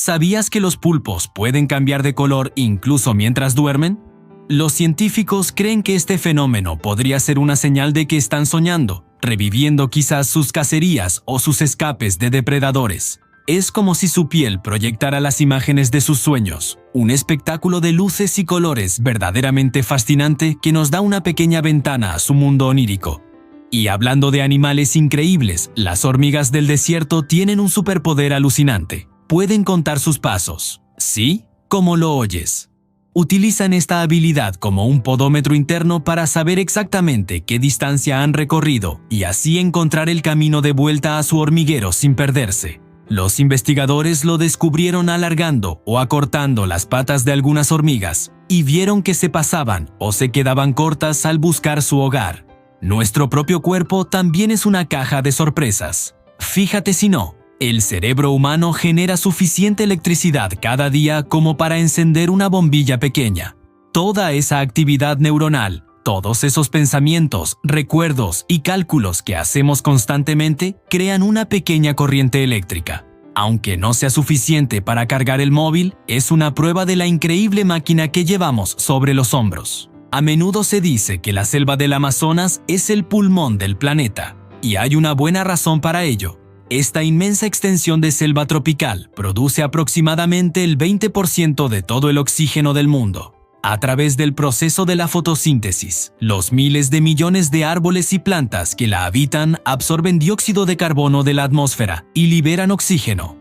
¿Sabías que los pulpos pueden cambiar de color incluso mientras duermen? Los científicos creen que este fenómeno podría ser una señal de que están soñando, reviviendo quizás sus cacerías o sus escapes de depredadores. Es como si su piel proyectara las imágenes de sus sueños, un espectáculo de luces y colores verdaderamente fascinante que nos da una pequeña ventana a su mundo onírico. Y hablando de animales increíbles, las hormigas del desierto tienen un superpoder alucinante. Pueden contar sus pasos. ¿Sí? Como lo oyes. Utilizan esta habilidad como un podómetro interno para saber exactamente qué distancia han recorrido y así encontrar el camino de vuelta a su hormiguero sin perderse. Los investigadores lo descubrieron alargando o acortando las patas de algunas hormigas y vieron que se pasaban o se quedaban cortas al buscar su hogar. Nuestro propio cuerpo también es una caja de sorpresas. Fíjate si no. El cerebro humano genera suficiente electricidad cada día como para encender una bombilla pequeña. Toda esa actividad neuronal, todos esos pensamientos, recuerdos y cálculos que hacemos constantemente crean una pequeña corriente eléctrica. Aunque no sea suficiente para cargar el móvil, es una prueba de la increíble máquina que llevamos sobre los hombros. A menudo se dice que la selva del Amazonas es el pulmón del planeta, y hay una buena razón para ello. Esta inmensa extensión de selva tropical produce aproximadamente el 20% de todo el oxígeno del mundo. A través del proceso de la fotosíntesis, los miles de millones de árboles y plantas que la habitan absorben dióxido de carbono de la atmósfera y liberan oxígeno.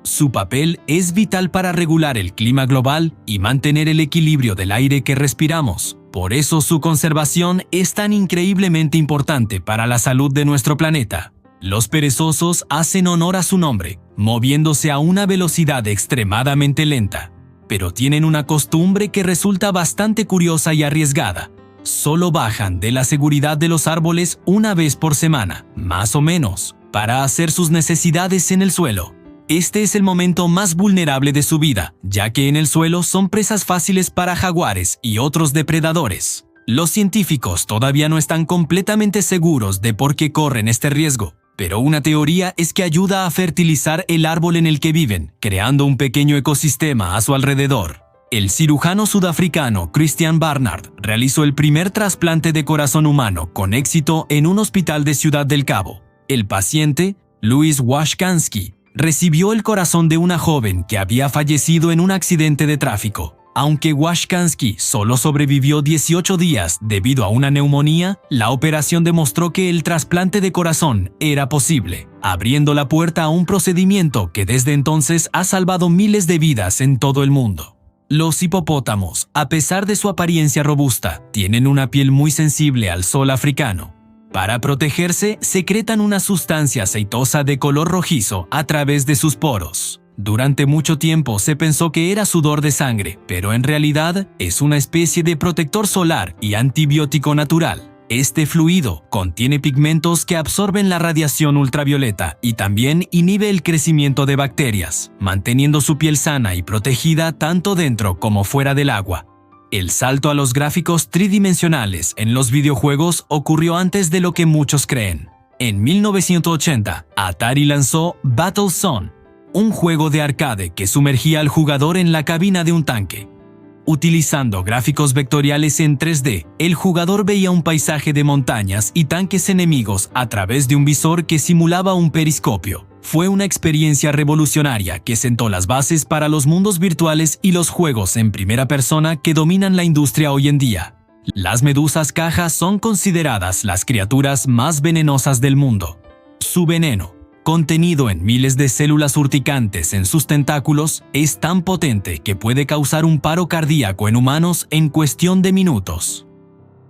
Su papel es vital para regular el clima global y mantener el equilibrio del aire que respiramos. Por eso su conservación es tan increíblemente importante para la salud de nuestro planeta. Los perezosos hacen honor a su nombre, moviéndose a una velocidad extremadamente lenta, pero tienen una costumbre que resulta bastante curiosa y arriesgada. Solo bajan de la seguridad de los árboles una vez por semana, más o menos, para hacer sus necesidades en el suelo. Este es el momento más vulnerable de su vida, ya que en el suelo son presas fáciles para jaguares y otros depredadores. Los científicos todavía no están completamente seguros de por qué corren este riesgo. Pero una teoría es que ayuda a fertilizar el árbol en el que viven, creando un pequeño ecosistema a su alrededor. El cirujano sudafricano Christian Barnard realizó el primer trasplante de corazón humano con éxito en un hospital de Ciudad del Cabo. El paciente, Louis Washkansky, recibió el corazón de una joven que había fallecido en un accidente de tráfico. Aunque Washkansky solo sobrevivió 18 días debido a una neumonía, la operación demostró que el trasplante de corazón era posible, abriendo la puerta a un procedimiento que desde entonces ha salvado miles de vidas en todo el mundo. Los hipopótamos, a pesar de su apariencia robusta, tienen una piel muy sensible al sol africano. Para protegerse, secretan una sustancia aceitosa de color rojizo a través de sus poros. Durante mucho tiempo se pensó que era sudor de sangre, pero en realidad es una especie de protector solar y antibiótico natural. Este fluido contiene pigmentos que absorben la radiación ultravioleta y también inhibe el crecimiento de bacterias, manteniendo su piel sana y protegida tanto dentro como fuera del agua. El salto a los gráficos tridimensionales en los videojuegos ocurrió antes de lo que muchos creen. En 1980, Atari lanzó Battlezone, un juego de arcade que sumergía al jugador en la cabina de un tanque. Utilizando gráficos vectoriales en 3D, el jugador veía un paisaje de montañas y tanques enemigos a través de un visor que simulaba un periscopio. Fue una experiencia revolucionaria que sentó las bases para los mundos virtuales y los juegos en primera persona que dominan la industria hoy en día. Las medusas caja son consideradas las criaturas más venenosas del mundo. Su veneno, contenido en miles de células urticantes en sus tentáculos, es tan potente que puede causar un paro cardíaco en humanos en cuestión de minutos.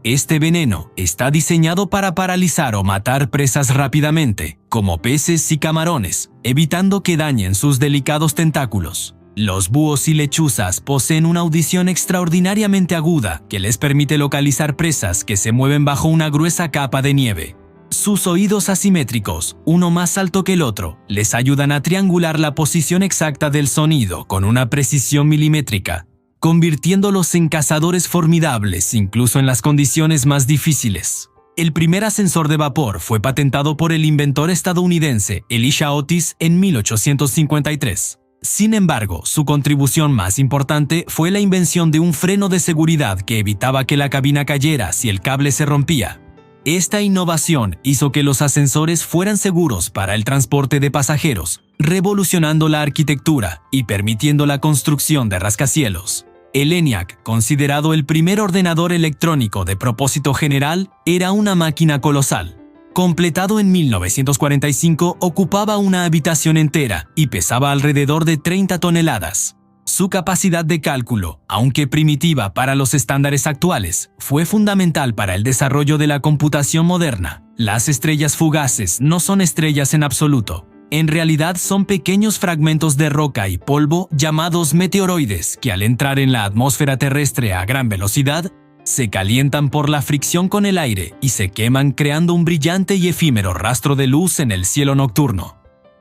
Este veneno está diseñado para paralizar o matar presas rápidamente, como peces y camarones, evitando que dañen sus delicados tentáculos. Los búhos y lechuzas poseen una audición extraordinariamente aguda que les permite localizar presas que se mueven bajo una gruesa capa de nieve. Sus oídos asimétricos, uno más alto que el otro, les ayudan a triangular la posición exacta del sonido con una precisión milimétrica, convirtiéndolos en cazadores formidables incluso en las condiciones más difíciles. El primer ascensor de vapor fue patentado por el inventor estadounidense Elisha Otis en 1853. Sin embargo, su contribución más importante fue la invención de un freno de seguridad que evitaba que la cabina cayera si el cable se rompía. Esta innovación hizo que los ascensores fueran seguros para el transporte de pasajeros, revolucionando la arquitectura y permitiendo la construcción de rascacielos. El ENIAC, considerado el primer ordenador electrónico de propósito general, era una máquina colosal. Completado en 1945, ocupaba una habitación entera y pesaba alrededor de 30 toneladas. Su capacidad de cálculo, aunque primitiva para los estándares actuales, fue fundamental para el desarrollo de la computación moderna. Las estrellas fugaces no son estrellas en absoluto. En realidad son pequeños fragmentos de roca y polvo llamados meteoroides que al entrar en la atmósfera terrestre a gran velocidad, se calientan por la fricción con el aire y se queman creando un brillante y efímero rastro de luz en el cielo nocturno.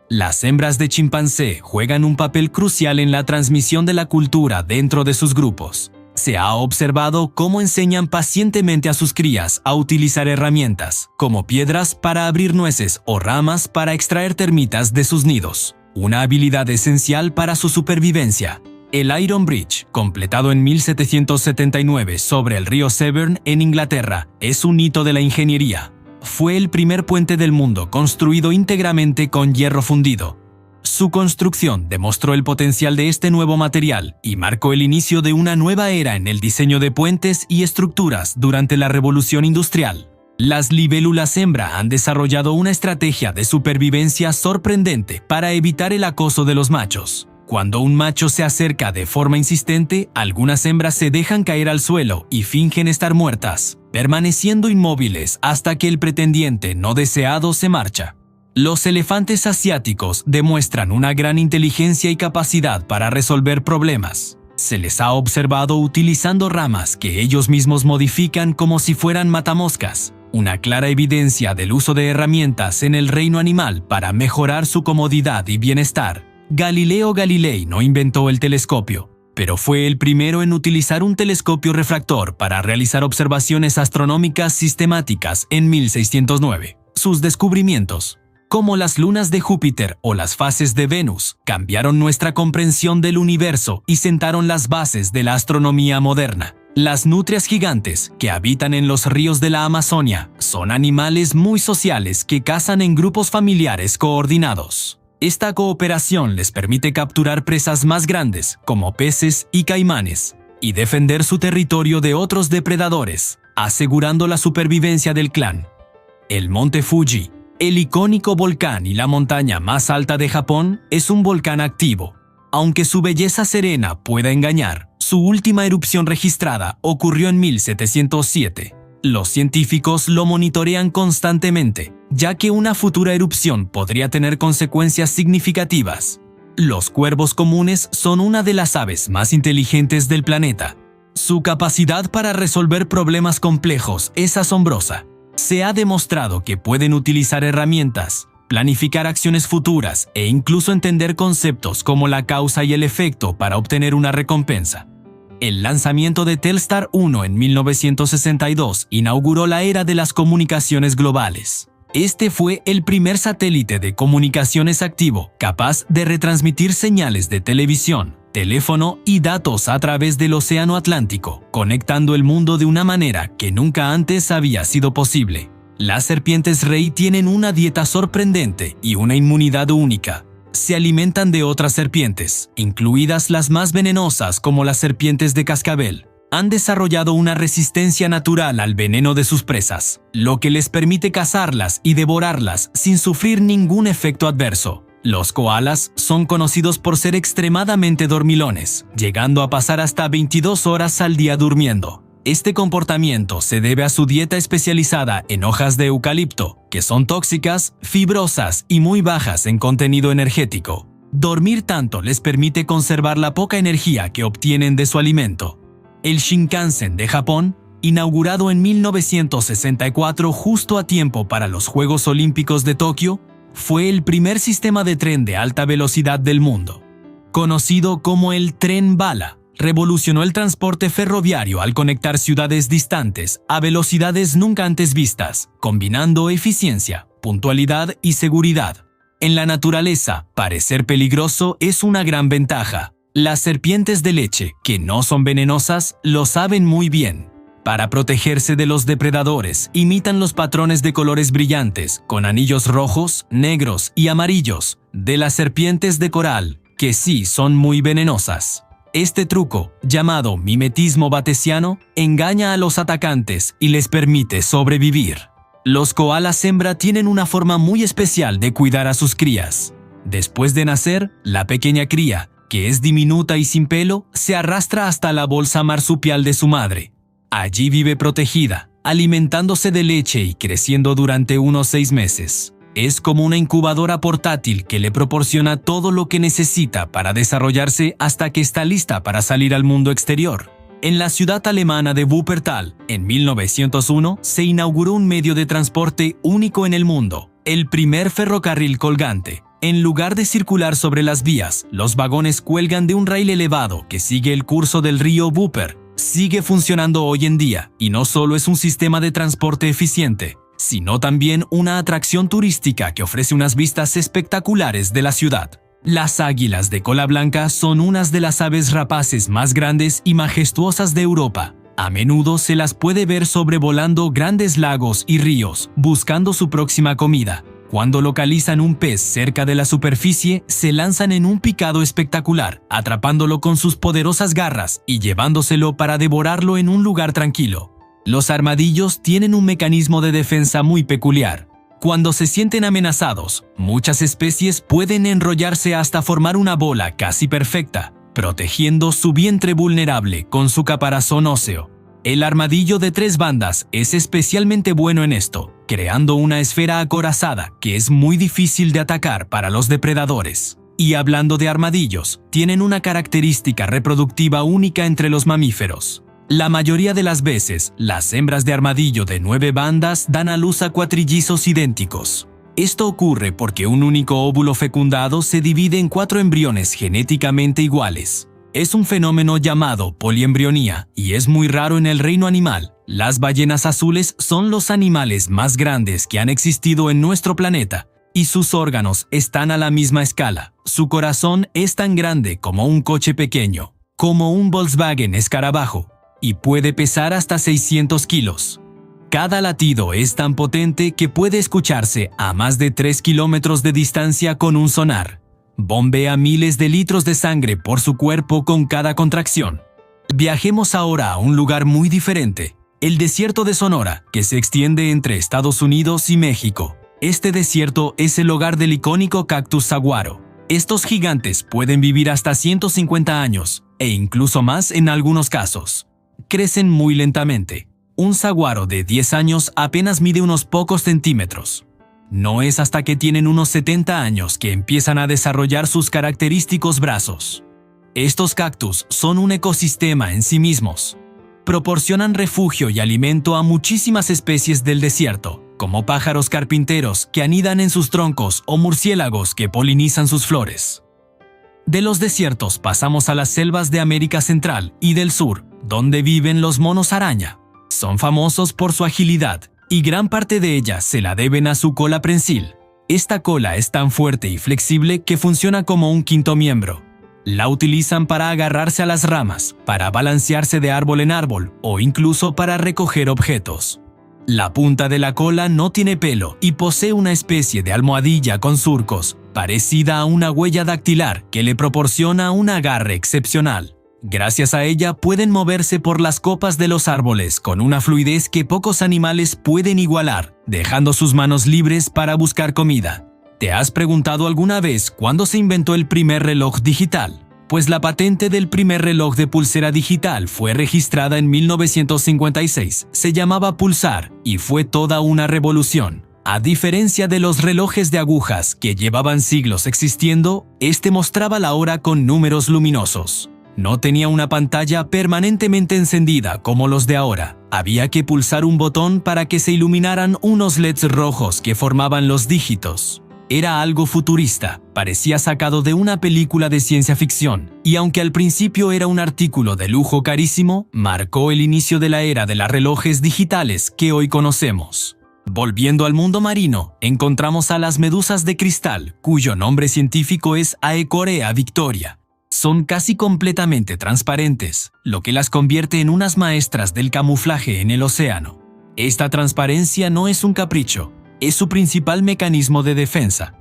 Las hembras de chimpancé juegan un papel crucial en la transmisión de la cultura dentro de sus grupos. Se ha observado cómo enseñan pacientemente a sus crías a utilizar herramientas, como piedras para abrir nueces o ramas para extraer termitas de sus nidos, una habilidad esencial para su supervivencia. El Iron Bridge, completado en 1779 sobre el río Severn en Inglaterra, es un hito de la ingeniería. Fue el primer puente del mundo construido íntegramente con hierro fundido. Su construcción demostró el potencial de este nuevo material y marcó el inicio de una nueva era en el diseño de puentes y estructuras durante la Revolución Industrial. Las libélulas hembra han desarrollado una estrategia de supervivencia sorprendente para evitar el acoso de los machos. Cuando un macho se acerca de forma insistente, algunas hembras se dejan caer al suelo y fingen estar muertas, permaneciendo inmóviles hasta que el pretendiente no deseado se marcha. Los elefantes asiáticos demuestran una gran inteligencia y capacidad para resolver problemas. Se les ha observado utilizando ramas que ellos mismos modifican como si fueran matamoscas, una clara evidencia del uso de herramientas en el reino animal para mejorar su comodidad y bienestar. Galileo Galilei no inventó el telescopio, pero fue el primero en utilizar un telescopio refractor para realizar observaciones astronómicas sistemáticas en 1609. Sus descubrimientos, como las lunas de Júpiter o las fases de Venus, cambiaron nuestra comprensión del universo y sentaron las bases de la astronomía moderna. Las nutrias gigantes, que habitan en los ríos de la Amazonia, son animales muy sociales que cazan en grupos familiares coordinados. Esta cooperación les permite capturar presas más grandes, como peces y caimanes, y defender su territorio de otros depredadores, asegurando la supervivencia del clan. El monte Fuji, el icónico volcán y la montaña más alta de Japón, es un volcán activo. Aunque su belleza serena pueda engañar, su última erupción registrada ocurrió en 1707. Los científicos lo monitorean constantemente, ya que una futura erupción podría tener consecuencias significativas. Los cuervos comunes son una de las aves más inteligentes del planeta. Su capacidad para resolver problemas complejos es asombrosa. Se ha demostrado que pueden utilizar herramientas, planificar acciones futuras e incluso entender conceptos como la causa y el efecto para obtener una recompensa. El lanzamiento de Telstar 1 en 1962 inauguró la era de las comunicaciones globales. Este fue el primer satélite de comunicaciones activo capaz de retransmitir señales de televisión, teléfono y datos a través del Océano Atlántico, conectando el mundo de una manera que nunca antes había sido posible. Las serpientes rey tienen una dieta sorprendente y una inmunidad única. Se alimentan de otras serpientes, incluidas las más venenosas como las serpientes de cascabel. Han desarrollado una resistencia natural al veneno de sus presas, lo que les permite cazarlas y devorarlas sin sufrir ningún efecto adverso. Los koalas son conocidos por ser extremadamente dormilones, llegando a pasar hasta 22 horas al día durmiendo. Este comportamiento se debe a su dieta especializada en hojas de eucalipto, que son tóxicas, fibrosas y muy bajas en contenido energético. Dormir tanto les permite conservar la poca energía que obtienen de su alimento. El Shinkansen de Japón, inaugurado en 1964 justo a tiempo para los Juegos Olímpicos de Tokio, fue el primer sistema de tren de alta velocidad del mundo. Conocido como el Tren Bala, revolucionó el transporte ferroviario al conectar ciudades distantes a velocidades nunca antes vistas, combinando eficiencia, puntualidad y seguridad. En la naturaleza, parecer peligroso es una gran ventaja. Las serpientes de leche, que no son venenosas, lo saben muy bien. Para protegerse de los depredadores, imitan los patrones de colores brillantes, con anillos rojos, negros y amarillos, de las serpientes de coral, que sí son muy venenosas. Este truco, llamado mimetismo batesiano, engaña a los atacantes y les permite sobrevivir. Los koalas hembra tienen una forma muy especial de cuidar a sus crías. Después de nacer, la pequeña cría, que es diminuta y sin pelo, se arrastra hasta la bolsa marsupial de su madre. Allí vive protegida, alimentándose de leche y creciendo durante unos 6 meses. Es como una incubadora portátil que le proporciona todo lo que necesita para desarrollarse hasta que está lista para salir al mundo exterior. En la ciudad alemana de Wuppertal, en 1901, se inauguró un medio de transporte único en el mundo, el primer ferrocarril colgante. En lugar de circular sobre las vías, los vagones cuelgan de un rail elevado que sigue el curso del río Wupper. Sigue funcionando hoy en día y no solo es un sistema de transporte eficiente, sino también una atracción turística que ofrece unas vistas espectaculares de la ciudad. Las águilas de cola blanca son unas de las aves rapaces más grandes y majestuosas de Europa. A menudo se las puede ver sobrevolando grandes lagos y ríos, buscando su próxima comida. Cuando localizan un pez cerca de la superficie, se lanzan en un picado espectacular, atrapándolo con sus poderosas garras y llevándoselo para devorarlo en un lugar tranquilo. Los armadillos tienen un mecanismo de defensa muy peculiar. Cuando se sienten amenazados, muchas especies pueden enrollarse hasta formar una bola casi perfecta, protegiendo su vientre vulnerable con su caparazón óseo. El armadillo de 3 bandas es especialmente bueno en esto, creando una esfera acorazada que es muy difícil de atacar para los depredadores. Y hablando de armadillos, tienen una característica reproductiva única entre los mamíferos. La mayoría de las veces, las hembras de armadillo de 9 bandas dan a luz a cuatrillizos idénticos. Esto ocurre porque un único óvulo fecundado se divide en 4 embriones genéticamente iguales. Es un fenómeno llamado poliembrionía y es muy raro en el reino animal. Las ballenas azules son los animales más grandes que han existido en nuestro planeta y sus órganos están a la misma escala. Su corazón es tan grande como un coche pequeño, como un Volkswagen escarabajo, y puede pesar hasta 600 kilos. Cada latido es tan potente que puede escucharse a más de 3 kilómetros de distancia con un sonar. Bombea miles de litros de sangre por su cuerpo con cada contracción. Viajemos ahora a un lugar muy diferente, el desierto de Sonora, que se extiende entre Estados Unidos y México. Este desierto es el hogar del icónico cactus saguaro. Estos gigantes pueden vivir hasta 150 años, e incluso más en algunos casos. Crecen muy lentamente. Un saguaro de 10 años apenas mide unos pocos centímetros. No es hasta que tienen unos 70 años que empiezan a desarrollar sus característicos brazos. Estos cactus son un ecosistema en sí mismos. Proporcionan refugio y alimento a muchísimas especies del desierto, como pájaros carpinteros que anidan en sus troncos o murciélagos que polinizan sus flores. De los desiertos pasamos a las selvas de América Central y del Sur, donde viven los monos araña. Son famosos por su agilidad, y gran parte de ella se la deben a su cola prensil. Esta cola es tan fuerte y flexible que funciona como un quinto miembro. La utilizan para agarrarse a las ramas, para balancearse de árbol en árbol o incluso para recoger objetos. La punta de la cola no tiene pelo y posee una especie de almohadilla con surcos, parecida a una huella dactilar que le proporciona un agarre excepcional. Gracias a ella pueden moverse por las copas de los árboles con una fluidez que pocos animales pueden igualar, dejando sus manos libres para buscar comida. ¿Te has preguntado alguna vez cuándo se inventó el primer reloj digital? Pues la patente del primer reloj de pulsera digital fue registrada en 1956. Se llamaba Pulsar y fue toda una revolución. A diferencia de los relojes de agujas que llevaban siglos existiendo, este mostraba la hora con números luminosos. No tenía una pantalla permanentemente encendida como los de ahora. Había que pulsar un botón para que se iluminaran unos LEDs rojos que formaban los dígitos. Era algo futurista, parecía sacado de una película de ciencia ficción, y aunque al principio era un artículo de lujo carísimo, marcó el inicio de la era de los relojes digitales que hoy conocemos. Volviendo al mundo marino, encontramos a las medusas de cristal, cuyo nombre científico es Aecorea victoria. Son casi completamente transparentes, lo que las convierte en unas maestras del camuflaje en el océano. Esta transparencia no es un capricho, es su principal mecanismo de defensa.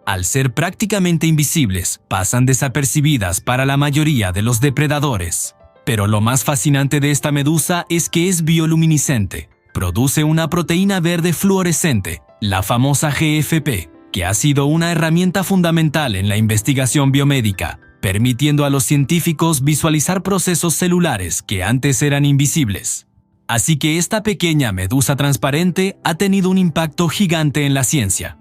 Al ser prácticamente invisibles, pasan desapercibidas para la mayoría de los depredadores. Pero lo más fascinante de esta medusa es que es bioluminiscente. Produce una proteína verde fluorescente, la famosa GFP, que ha sido una herramienta fundamental en la investigación biomédica, permitiendo a los científicos visualizar procesos celulares que antes eran invisibles. Así que esta pequeña medusa transparente ha tenido un impacto gigante en la ciencia.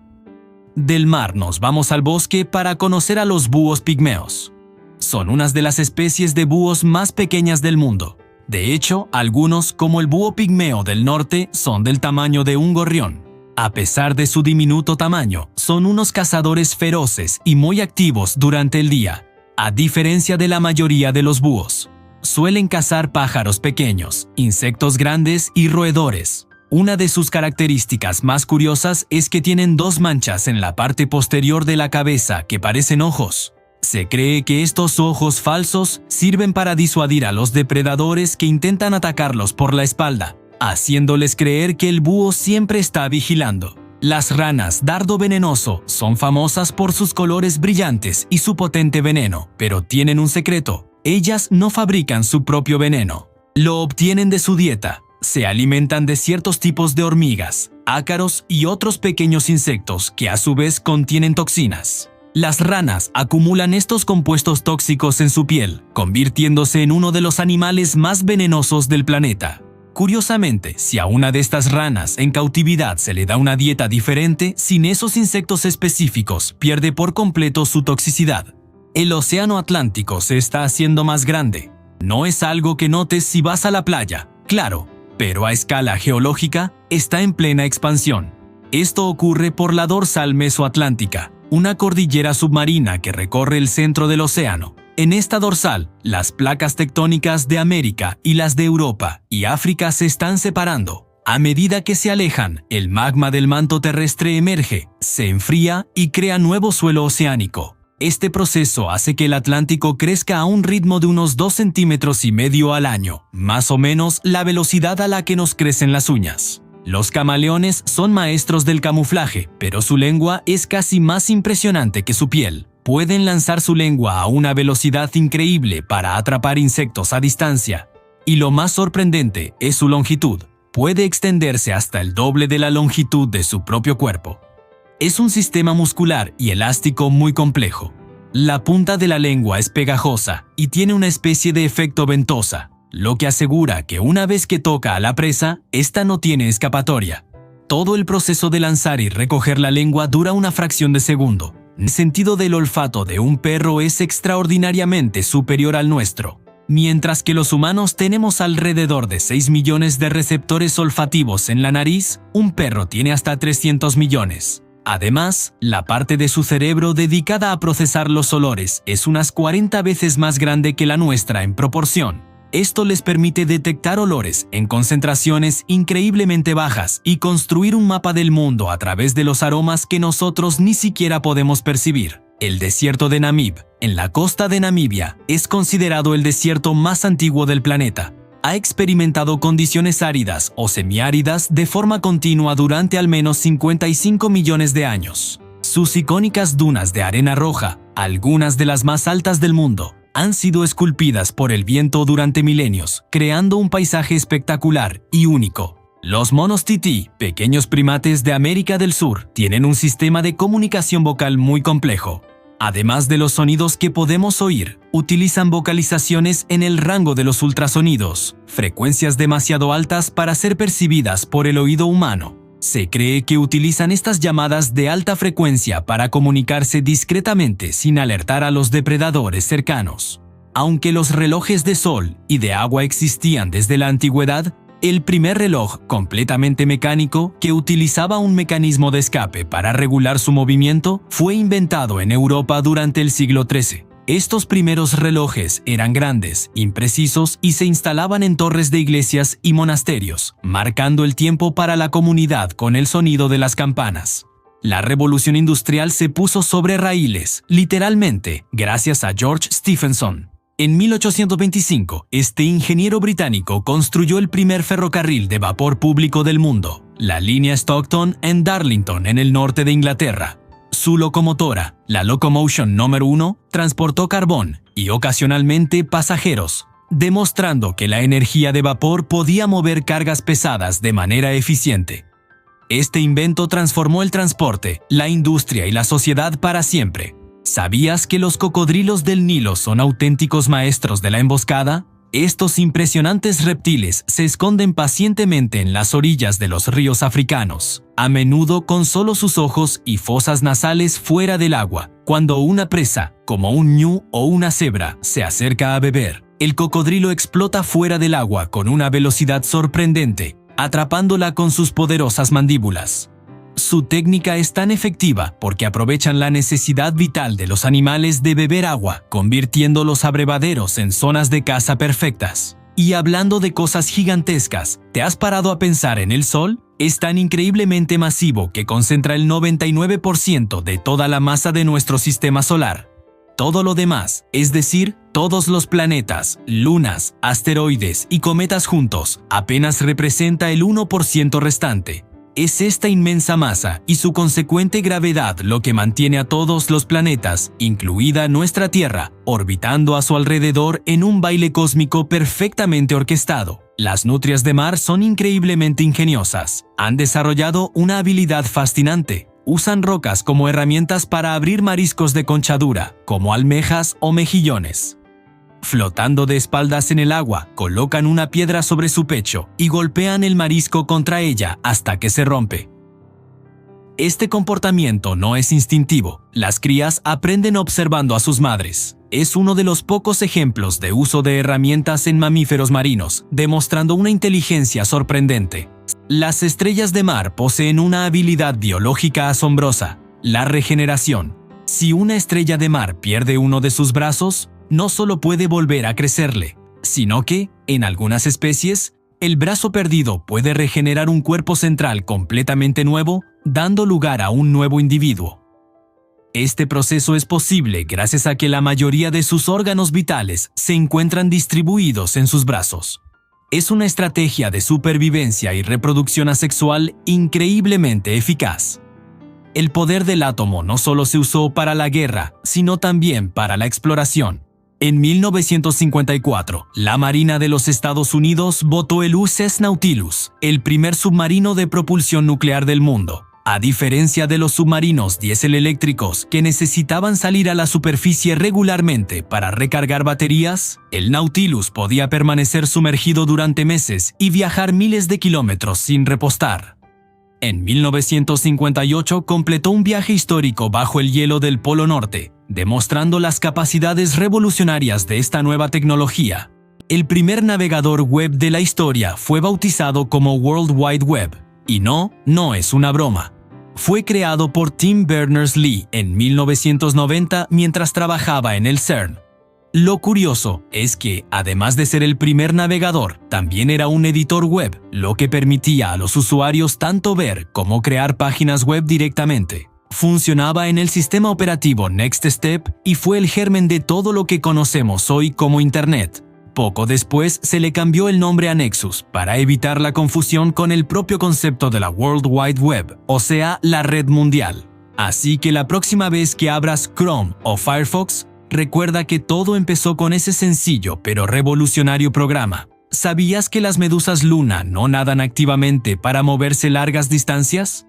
Del mar nos vamos al bosque para conocer a los búhos pigmeos. Son unas de las especies de búhos más pequeñas del mundo. De hecho, algunos, como el búho pigmeo del norte, son del tamaño de un gorrión. A pesar de su diminuto tamaño, son unos cazadores feroces y muy activos durante el día. A diferencia de la mayoría de los búhos, suelen cazar pájaros pequeños, insectos grandes y roedores. Una de sus características más curiosas es que tienen dos manchas en la parte posterior de la cabeza que parecen ojos. Se cree que estos ojos falsos sirven para disuadir a los depredadores que intentan atacarlos por la espalda, haciéndoles creer que el búho siempre está vigilando. Las ranas dardo venenoso son famosas por sus colores brillantes y su potente veneno, pero tienen un secreto: ellas no fabrican su propio veneno. Lo obtienen de su dieta. Se alimentan de ciertos tipos de hormigas, ácaros y otros pequeños insectos que a su vez contienen toxinas. Las ranas acumulan estos compuestos tóxicos en su piel, convirtiéndose en uno de los animales más venenosos del planeta. Curiosamente, si a una de estas ranas en cautividad se le da una dieta diferente, sin esos insectos específicos, pierde por completo su toxicidad. El océano Atlántico se está haciendo más grande. No es algo que notes si vas a la playa, claro, pero a escala geológica está en plena expansión. Esto ocurre por la dorsal mesoatlántica, una cordillera submarina que recorre el centro del océano. En esta dorsal, las placas tectónicas de América y las de Europa y África se están separando. A medida que se alejan, el magma del manto terrestre emerge, se enfría y crea nuevo suelo oceánico. Este proceso hace que el Atlántico crezca a un ritmo de unos 2,5 centímetros al año, más o menos la velocidad a la que nos crecen las uñas. Los camaleones son maestros del camuflaje, pero su lengua es casi más impresionante que su piel. Pueden lanzar su lengua a una velocidad increíble para atrapar insectos a distancia. Y lo más sorprendente es su longitud. Puede extenderse hasta el doble de la longitud de su propio cuerpo. Es un sistema muscular y elástico muy complejo. La punta de la lengua es pegajosa y tiene una especie de efecto ventosa, lo que asegura que una vez que toca a la presa, esta no tiene escapatoria. Todo el proceso de lanzar y recoger la lengua dura una fracción de segundo. El sentido del olfato de un perro es extraordinariamente superior al nuestro. Mientras que los humanos tenemos alrededor de 6 millones de receptores olfativos en la nariz, un perro tiene hasta 300 millones. Además, la parte de su cerebro dedicada a procesar los olores es unas 40 veces más grande que la nuestra en proporción. Esto les permite detectar olores en concentraciones increíblemente bajas y construir un mapa del mundo a través de los aromas que nosotros ni siquiera podemos percibir. El desierto de Namib, en la costa de Namibia, es considerado el desierto más antiguo del planeta. Ha experimentado condiciones áridas o semiáridas de forma continua durante al menos 55 millones de años. Sus icónicas dunas de arena roja, algunas de las más altas del mundo, han sido esculpidas por el viento durante milenios, creando un paisaje espectacular y único. Los monos tití, pequeños primates de América del Sur, tienen un sistema de comunicación vocal muy complejo. Además de los sonidos que podemos oír, utilizan vocalizaciones en el rango de los ultrasonidos, frecuencias demasiado altas para ser percibidas por el oído humano. Se cree que utilizan estas llamadas de alta frecuencia para comunicarse discretamente sin alertar a los depredadores cercanos. Aunque los relojes de sol y de agua existían desde la antigüedad, el primer reloj completamente mecánico, que utilizaba un mecanismo de escape para regular su movimiento, fue inventado en Europa durante el siglo XIII. Estos primeros relojes eran grandes, imprecisos y se instalaban en torres de iglesias y monasterios, marcando el tiempo para la comunidad con el sonido de las campanas. La revolución industrial se puso sobre raíles, literalmente, gracias a George Stephenson. En 1825, este ingeniero británico construyó el primer ferrocarril de vapor público del mundo, la línea Stockton and Darlington en el norte de Inglaterra. Su locomotora, la Locomotion número 1, transportó carbón y ocasionalmente pasajeros, demostrando que la energía de vapor podía mover cargas pesadas de manera eficiente. Este invento transformó el transporte, la industria y la sociedad para siempre. ¿Sabías que los cocodrilos del Nilo son auténticos maestros de la emboscada? Estos impresionantes reptiles se esconden pacientemente en las orillas de los ríos africanos, a menudo con solo sus ojos y fosas nasales fuera del agua. Cuando una presa, como un ñu o una cebra, se acerca a beber, el cocodrilo explota fuera del agua con una velocidad sorprendente, atrapándola con sus poderosas mandíbulas. Su técnica es tan efectiva porque aprovechan la necesidad vital de los animales de beber agua, convirtiendo los abrevaderos en zonas de caza perfectas. Y hablando de cosas gigantescas, ¿te has parado a pensar en el Sol? Es tan increíblemente masivo que concentra el 99% de toda la masa de nuestro sistema solar. Todo lo demás, es decir, todos los planetas, lunas, asteroides y cometas juntos, apenas representa el 1% restante. Es esta inmensa masa y su consecuente gravedad lo que mantiene a todos los planetas, incluida nuestra Tierra, orbitando a su alrededor en un baile cósmico perfectamente orquestado. Las nutrias de mar son increíblemente ingeniosas. Han desarrollado una habilidad fascinante. Usan rocas como herramientas para abrir mariscos de conchadura, como almejas o mejillones. Flotando de espaldas en el agua, colocan una piedra sobre su pecho y golpean el marisco contra ella hasta que se rompe. Este comportamiento no es instintivo. Las crías aprenden observando a sus madres. Es uno de los pocos ejemplos de uso de herramientas en mamíferos marinos, demostrando una inteligencia sorprendente. Las estrellas de mar poseen una habilidad biológica asombrosa: la regeneración. Si una estrella de mar pierde uno de sus brazos, no solo puede volver a crecerle, sino que, en algunas especies, el brazo perdido puede regenerar un cuerpo central completamente nuevo, dando lugar a un nuevo individuo. Este proceso es posible gracias a que la mayoría de sus órganos vitales se encuentran distribuidos en sus brazos. Es una estrategia de supervivencia y reproducción asexual increíblemente eficaz. El poder del átomo no solo se usó para la guerra, sino también para la exploración. En 1954, la Marina de los Estados Unidos votó el USS Nautilus, el primer submarino de propulsión nuclear del mundo. A diferencia de los submarinos diésel eléctricos que necesitaban salir a la superficie regularmente para recargar baterías, el Nautilus podía permanecer sumergido durante meses y viajar miles de kilómetros sin repostar. En 1958 completó un viaje histórico bajo el hielo del Polo Norte, demostrando las capacidades revolucionarias de esta nueva tecnología. El primer navegador web de la historia fue bautizado como World Wide Web, y no es una broma. Fue creado por Tim Berners-Lee en 1990 mientras trabajaba en el CERN. Lo curioso es que, además de ser el primer navegador, también era un editor web, lo que permitía a los usuarios tanto ver como crear páginas web directamente. Funcionaba en el sistema operativo Next Step y fue el germen de todo lo que conocemos hoy como Internet. Poco después se le cambió el nombre a Nexus para evitar la confusión con el propio concepto de la World Wide Web, o sea, la red mundial. Así que la próxima vez que abras Chrome o Firefox, recuerda que todo empezó con ese sencillo pero revolucionario programa. ¿Sabías que las medusas luna no nadan activamente para moverse largas distancias?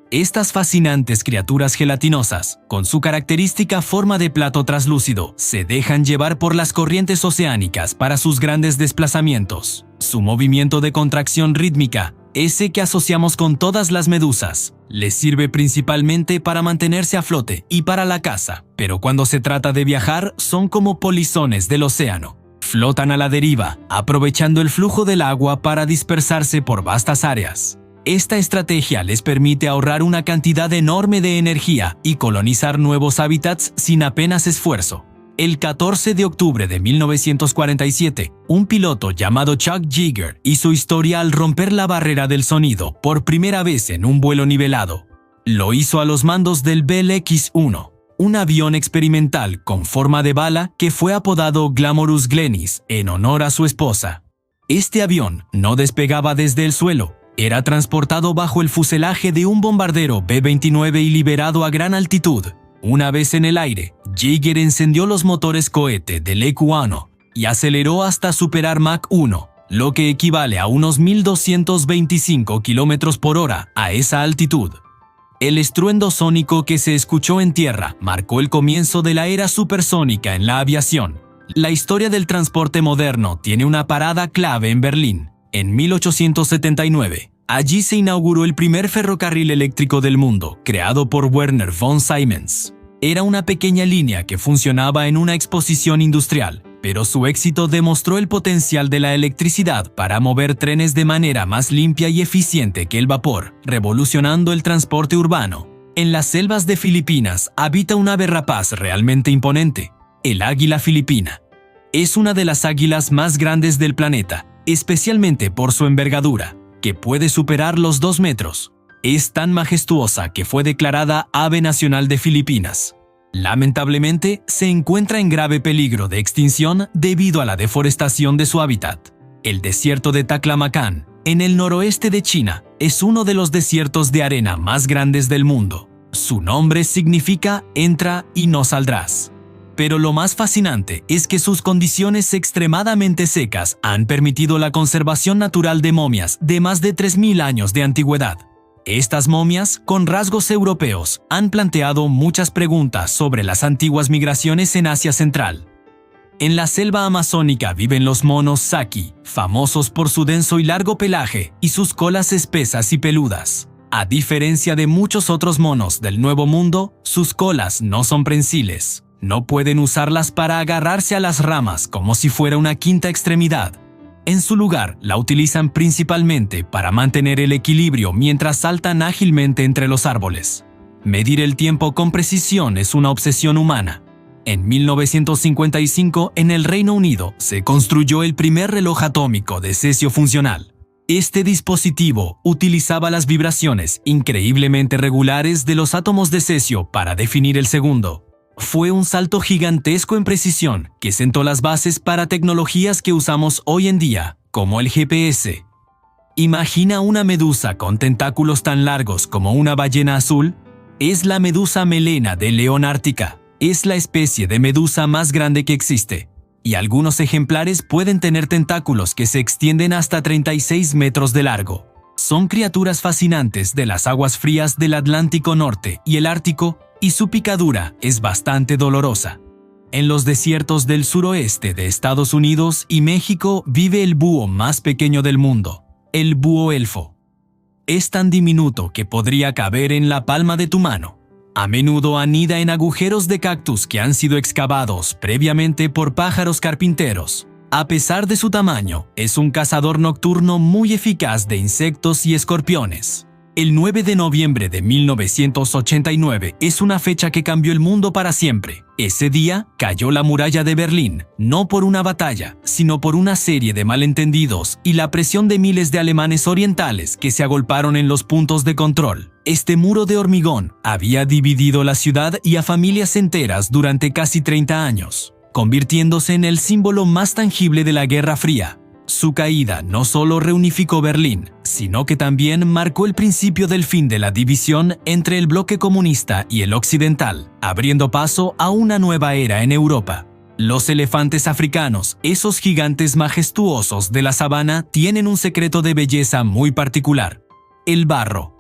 Estas fascinantes criaturas gelatinosas, con su característica forma de plato traslúcido, se dejan llevar por las corrientes oceánicas para sus grandes desplazamientos. Su movimiento de contracción rítmica, ese que asociamos con todas las medusas, les sirve principalmente para mantenerse a flote y para la caza, pero cuando se trata de viajar son como polizones del océano. Flotan a la deriva, aprovechando el flujo del agua para dispersarse por vastas áreas. Esta estrategia les permite ahorrar una cantidad enorme de energía y colonizar nuevos hábitats sin apenas esfuerzo. El 14 de octubre de 1947, un piloto llamado Chuck Yeager hizo historia al romper la barrera del sonido por primera vez en un vuelo nivelado. Lo hizo a los mandos del Bell X-1, un avión experimental con forma de bala que fue apodado Glamorous Glennis en honor a su esposa. Este avión no despegaba desde el suelo, era transportado bajo el fuselaje de un bombardero B-29 y liberado a gran altitud. Una vez en el aire, Yeager encendió los motores cohete del EQ-1 y aceleró hasta superar Mach 1, lo que equivale a unos 1.225 km por hora a esa altitud. El estruendo sónico que se escuchó en tierra marcó el comienzo de la era supersónica en la aviación. La historia del transporte moderno tiene una parada clave en Berlín. En 1879, allí se inauguró el primer ferrocarril eléctrico del mundo, creado por Werner von Siemens. Era una pequeña línea que funcionaba en una exposición industrial, pero su éxito demostró el potencial de la electricidad para mover trenes de manera más limpia y eficiente que el vapor, revolucionando el transporte urbano. En las selvas de Filipinas habita un ave rapaz realmente imponente, el águila filipina. Es una de las águilas más grandes del planeta, especialmente por su envergadura, que puede superar los 2 metros. Es tan majestuosa que fue declarada ave nacional de Filipinas. Lamentablemente, se encuentra en grave peligro de extinción debido a la deforestación de su hábitat. El desierto de Taklamakan, en el noroeste de China, es uno de los desiertos de arena más grandes del mundo. Su nombre significa entra y no saldrás. Pero lo más fascinante es que sus condiciones extremadamente secas han permitido la conservación natural de momias de más de 3.000 años de antigüedad. Estas momias, con rasgos europeos, han planteado muchas preguntas sobre las antiguas migraciones en Asia Central. En la selva amazónica viven los monos saki, famosos por su denso y largo pelaje y sus colas espesas y peludas. A diferencia de muchos otros monos del Nuevo Mundo, sus colas no son prensiles. No pueden usarlas para agarrarse a las ramas como si fuera una quinta extremidad. En su lugar, la utilizan principalmente para mantener el equilibrio mientras saltan ágilmente entre los árboles. Medir el tiempo con precisión es una obsesión humana. En 1955, en el Reino Unido, se construyó el primer reloj atómico de cesio funcional. Este dispositivo utilizaba las vibraciones increíblemente regulares de los átomos de cesio para definir el segundo. Fue un salto gigantesco en precisión que sentó las bases para tecnologías que usamos hoy en día, como el GPS. Imagina una medusa con tentáculos tan largos como una ballena azul. Es la medusa melena del león ártica. Es la especie de medusa más grande que existe. Y algunos ejemplares pueden tener tentáculos que se extienden hasta 36 metros de largo. Son criaturas fascinantes de las aguas frías del Atlántico Norte y el Ártico, y su picadura es bastante dolorosa. En los desiertos del suroeste de Estados Unidos y México vive el búho más pequeño del mundo, el búho elfo. Es tan diminuto que podría caber en la palma de tu mano. A menudo anida en agujeros de cactus que han sido excavados previamente por pájaros carpinteros. A pesar de su tamaño, es un cazador nocturno muy eficaz de insectos y escorpiones. El 9 de noviembre de 1989 es una fecha que cambió el mundo para siempre. Ese día cayó la muralla de Berlín, no por una batalla, sino por una serie de malentendidos y la presión de miles de alemanes orientales que se agolparon en los puntos de control. Este muro de hormigón había dividido la ciudad y a familias enteras durante casi 30 años, convirtiéndose en el símbolo más tangible de la Guerra Fría. Su caída no solo reunificó Berlín, sino que también marcó el principio del fin de la división entre el bloque comunista y el occidental, abriendo paso a una nueva era en Europa. Los elefantes africanos, esos gigantes majestuosos de la sabana, tienen un secreto de belleza muy particular: el barro.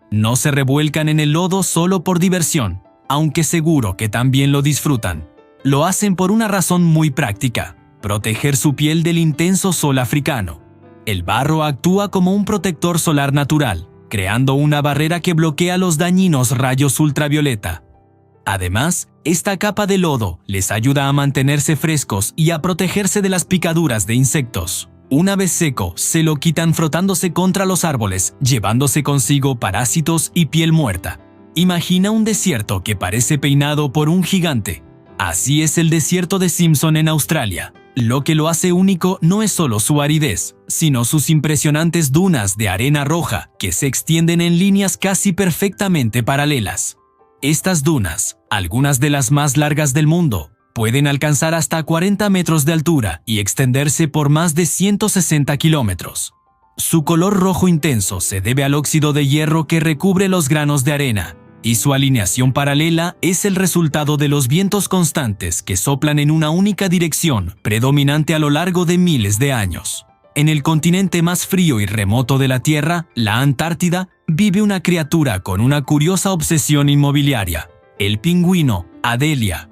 No se revuelcan en el lodo solo por diversión, aunque seguro que también lo disfrutan. Lo hacen por una razón muy práctica: proteger su piel del intenso sol africano. El barro actúa como un protector solar natural, creando una barrera que bloquea los dañinos rayos ultravioleta. Además, esta capa de lodo les ayuda a mantenerse frescos y a protegerse de las picaduras de insectos. Una vez seco, se lo quitan frotándose contra los árboles, llevándose consigo parásitos y piel muerta. Imagina un desierto que parece peinado por un gigante. Así es el desierto de Simpson en Australia. Lo que lo hace único no es solo su aridez, sino sus impresionantes dunas de arena roja que se extienden en líneas casi perfectamente paralelas. Estas dunas, algunas de las más largas del mundo, pueden alcanzar hasta 40 metros de altura y extenderse por más de 160 kilómetros. Su color rojo intenso se debe al óxido de hierro que recubre los granos de arena, y su alineación paralela es el resultado de los vientos constantes que soplan en una única dirección, predominante a lo largo de miles de años. En el continente más frío y remoto de la Tierra, la Antártida, vive una criatura con una curiosa obsesión inmobiliaria, el pingüino Adelia.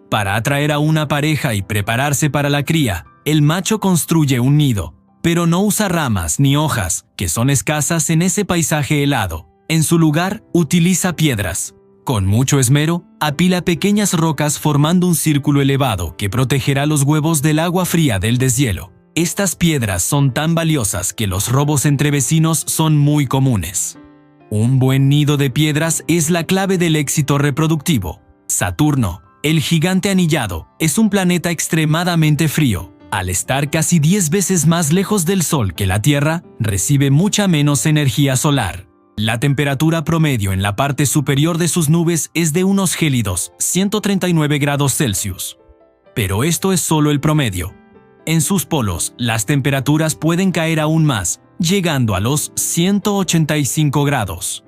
Para atraer a una pareja y prepararse para la cría, el macho construye un nido, pero no usa ramas ni hojas, que son escasas en ese paisaje helado. En su lugar, utiliza piedras. Con mucho esmero, apila pequeñas rocas formando un círculo elevado que protegerá los huevos del agua fría del deshielo. Estas piedras son tan valiosas que los robos entre vecinos son muy comunes. Un buen nido de piedras es la clave del éxito reproductivo. Saturno, el gigante anillado, es un planeta extremadamente frío. Al estar casi 10 veces más lejos del Sol que la Tierra, recibe mucha menos energía solar. La temperatura promedio en la parte superior de sus nubes es de unos gélidos 139 grados Celsius. Pero esto es solo el promedio. En sus polos, las temperaturas pueden caer aún más, llegando a los 185 grados.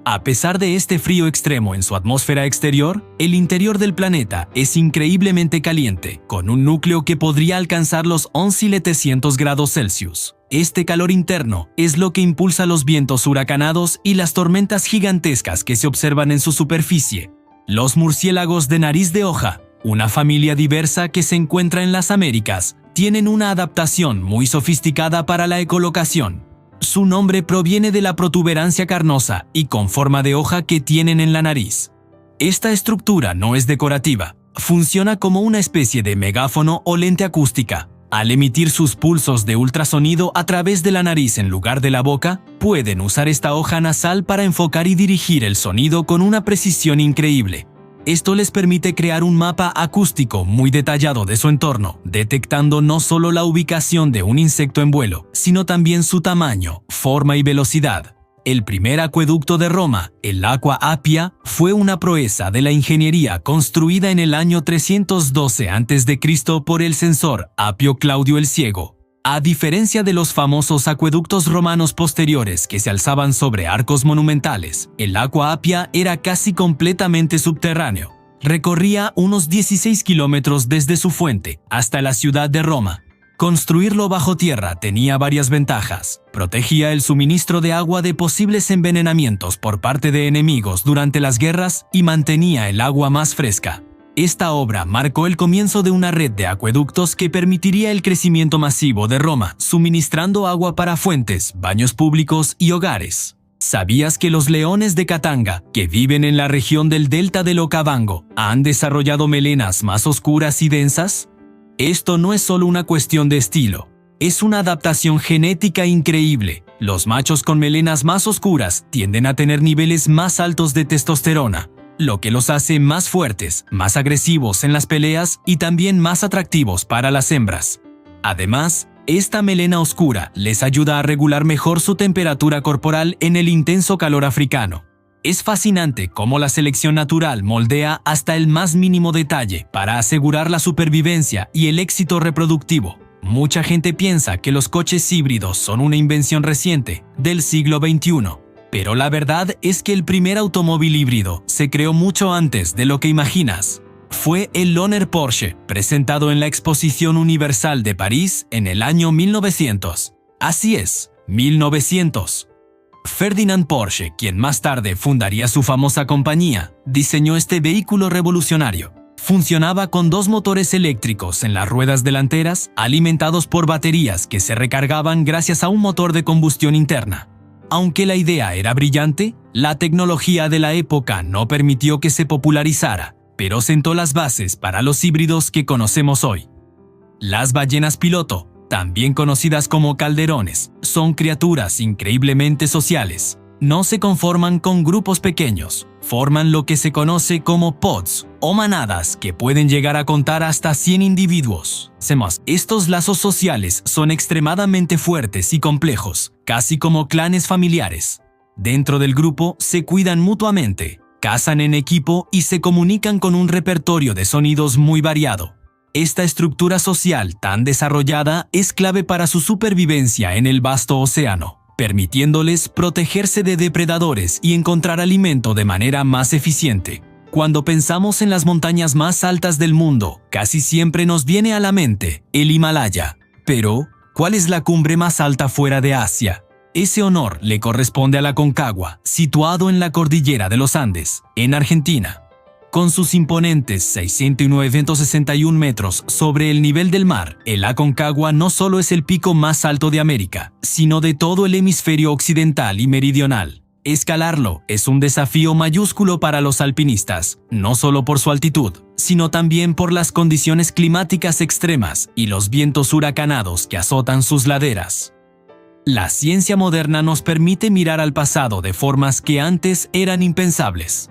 A pesar de este frío extremo en su atmósfera exterior, el interior del planeta es increíblemente caliente, con un núcleo que podría alcanzar los 11.700 grados Celsius. Este calor interno es lo que impulsa los vientos huracanados y las tormentas gigantescas que se observan en su superficie. Los murciélagos de nariz de hoja, una familia diversa que se encuentra en las Américas, tienen una adaptación muy sofisticada para la ecolocación. Su nombre proviene de la protuberancia carnosa y con forma de hoja que tienen en la nariz. Esta estructura no es decorativa, funciona como una especie de megáfono o lente acústica. Al emitir sus pulsos de ultrasonido a través de la nariz en lugar de la boca, pueden usar esta hoja nasal para enfocar y dirigir el sonido con una precisión increíble. Esto les permite crear un mapa acústico muy detallado de su entorno, detectando no solo la ubicación de un insecto en vuelo, sino también su tamaño, forma y velocidad. El primer acueducto de Roma, el Aqua Appia, fue una proeza de la ingeniería construida en el año 312 a.C. por el censor Apio Claudio el Ciego. A diferencia de los famosos acueductos romanos posteriores que se alzaban sobre arcos monumentales, el Aqua Appia era casi completamente subterráneo. Recorría unos 16 kilómetros desde su fuente hasta la ciudad de Roma. Construirlo bajo tierra tenía varias ventajas. Protegía el suministro de agua de posibles envenenamientos por parte de enemigos durante las guerras y mantenía el agua más fresca. Esta obra marcó el comienzo de una red de acueductos que permitiría el crecimiento masivo de Roma, suministrando agua para fuentes, baños públicos y hogares. ¿Sabías que los leones de Katanga, que viven en la región del delta del Okavango, han desarrollado melenas más oscuras y densas? Esto no es solo una cuestión de estilo, es una adaptación genética increíble. Los machos con melenas más oscuras tienden a tener niveles más altos de testosterona, lo que los hace más fuertes, más agresivos en las peleas y también más atractivos para las hembras. Además, esta melena oscura les ayuda a regular mejor su temperatura corporal en el intenso calor africano. Es fascinante cómo la selección natural moldea hasta el más mínimo detalle para asegurar la supervivencia y el éxito reproductivo. Mucha gente piensa que los coches híbridos son una invención reciente, del siglo XXI. Pero la verdad es que el primer automóvil híbrido se creó mucho antes de lo que imaginas. Fue el Lohner Porsche, presentado en la Exposición Universal de París en el año 1900. Así es, 1900. Ferdinand Porsche, quien más tarde fundaría su famosa compañía, diseñó este vehículo revolucionario. Funcionaba con dos motores eléctricos en las ruedas delanteras, alimentados por baterías que se recargaban gracias a un motor de combustión interna. Aunque la idea era brillante, la tecnología de la época no permitió que se popularizara, pero sentó las bases para los híbridos que conocemos hoy. Las ballenas piloto, también conocidas como calderones, son criaturas increíblemente sociales. No se conforman con grupos pequeños, forman lo que se conoce como pods o manadas que pueden llegar a contar hasta 100 individuos. Estos lazos sociales son extremadamente fuertes y complejos, casi como clanes familiares. Dentro del grupo se cuidan mutuamente, cazan en equipo y se comunican con un repertorio de sonidos muy variado. Esta estructura social tan desarrollada es clave para su supervivencia en el vasto océano, permitiéndoles protegerse de depredadores y encontrar alimento de manera más eficiente. Cuando pensamos en las montañas más altas del mundo, casi siempre nos viene a la mente el Himalaya. Pero, ¿cuál es la cumbre más alta fuera de Asia? Ese honor le corresponde a la Aconcagua, situado en la cordillera de los Andes, en Argentina. Con sus imponentes 661 metros sobre el nivel del mar, el Aconcagua no solo es el pico más alto de América, sino de todo el hemisferio occidental y meridional. Escalarlo es un desafío mayúsculo para los alpinistas, no solo por su altitud, sino también por las condiciones climáticas extremas y los vientos huracanados que azotan sus laderas. La ciencia moderna nos permite mirar al pasado de formas que antes eran impensables.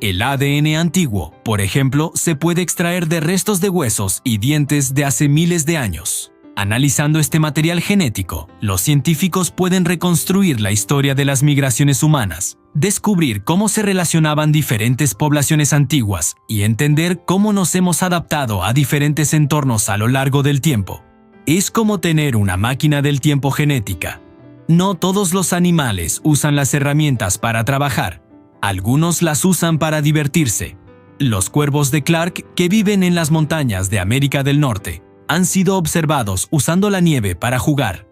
El ADN antiguo, por ejemplo, se puede extraer de restos de huesos y dientes de hace miles de años. Analizando este material genético, los científicos pueden reconstruir la historia de las migraciones humanas, descubrir cómo se relacionaban diferentes poblaciones antiguas y entender cómo nos hemos adaptado a diferentes entornos a lo largo del tiempo. Es como tener una máquina del tiempo genética. No todos los animales usan las herramientas para trabajar. Algunos las usan para divertirse. Los cuervos de Clark, que viven en las montañas de América del Norte, han sido observados usando la nieve para jugar.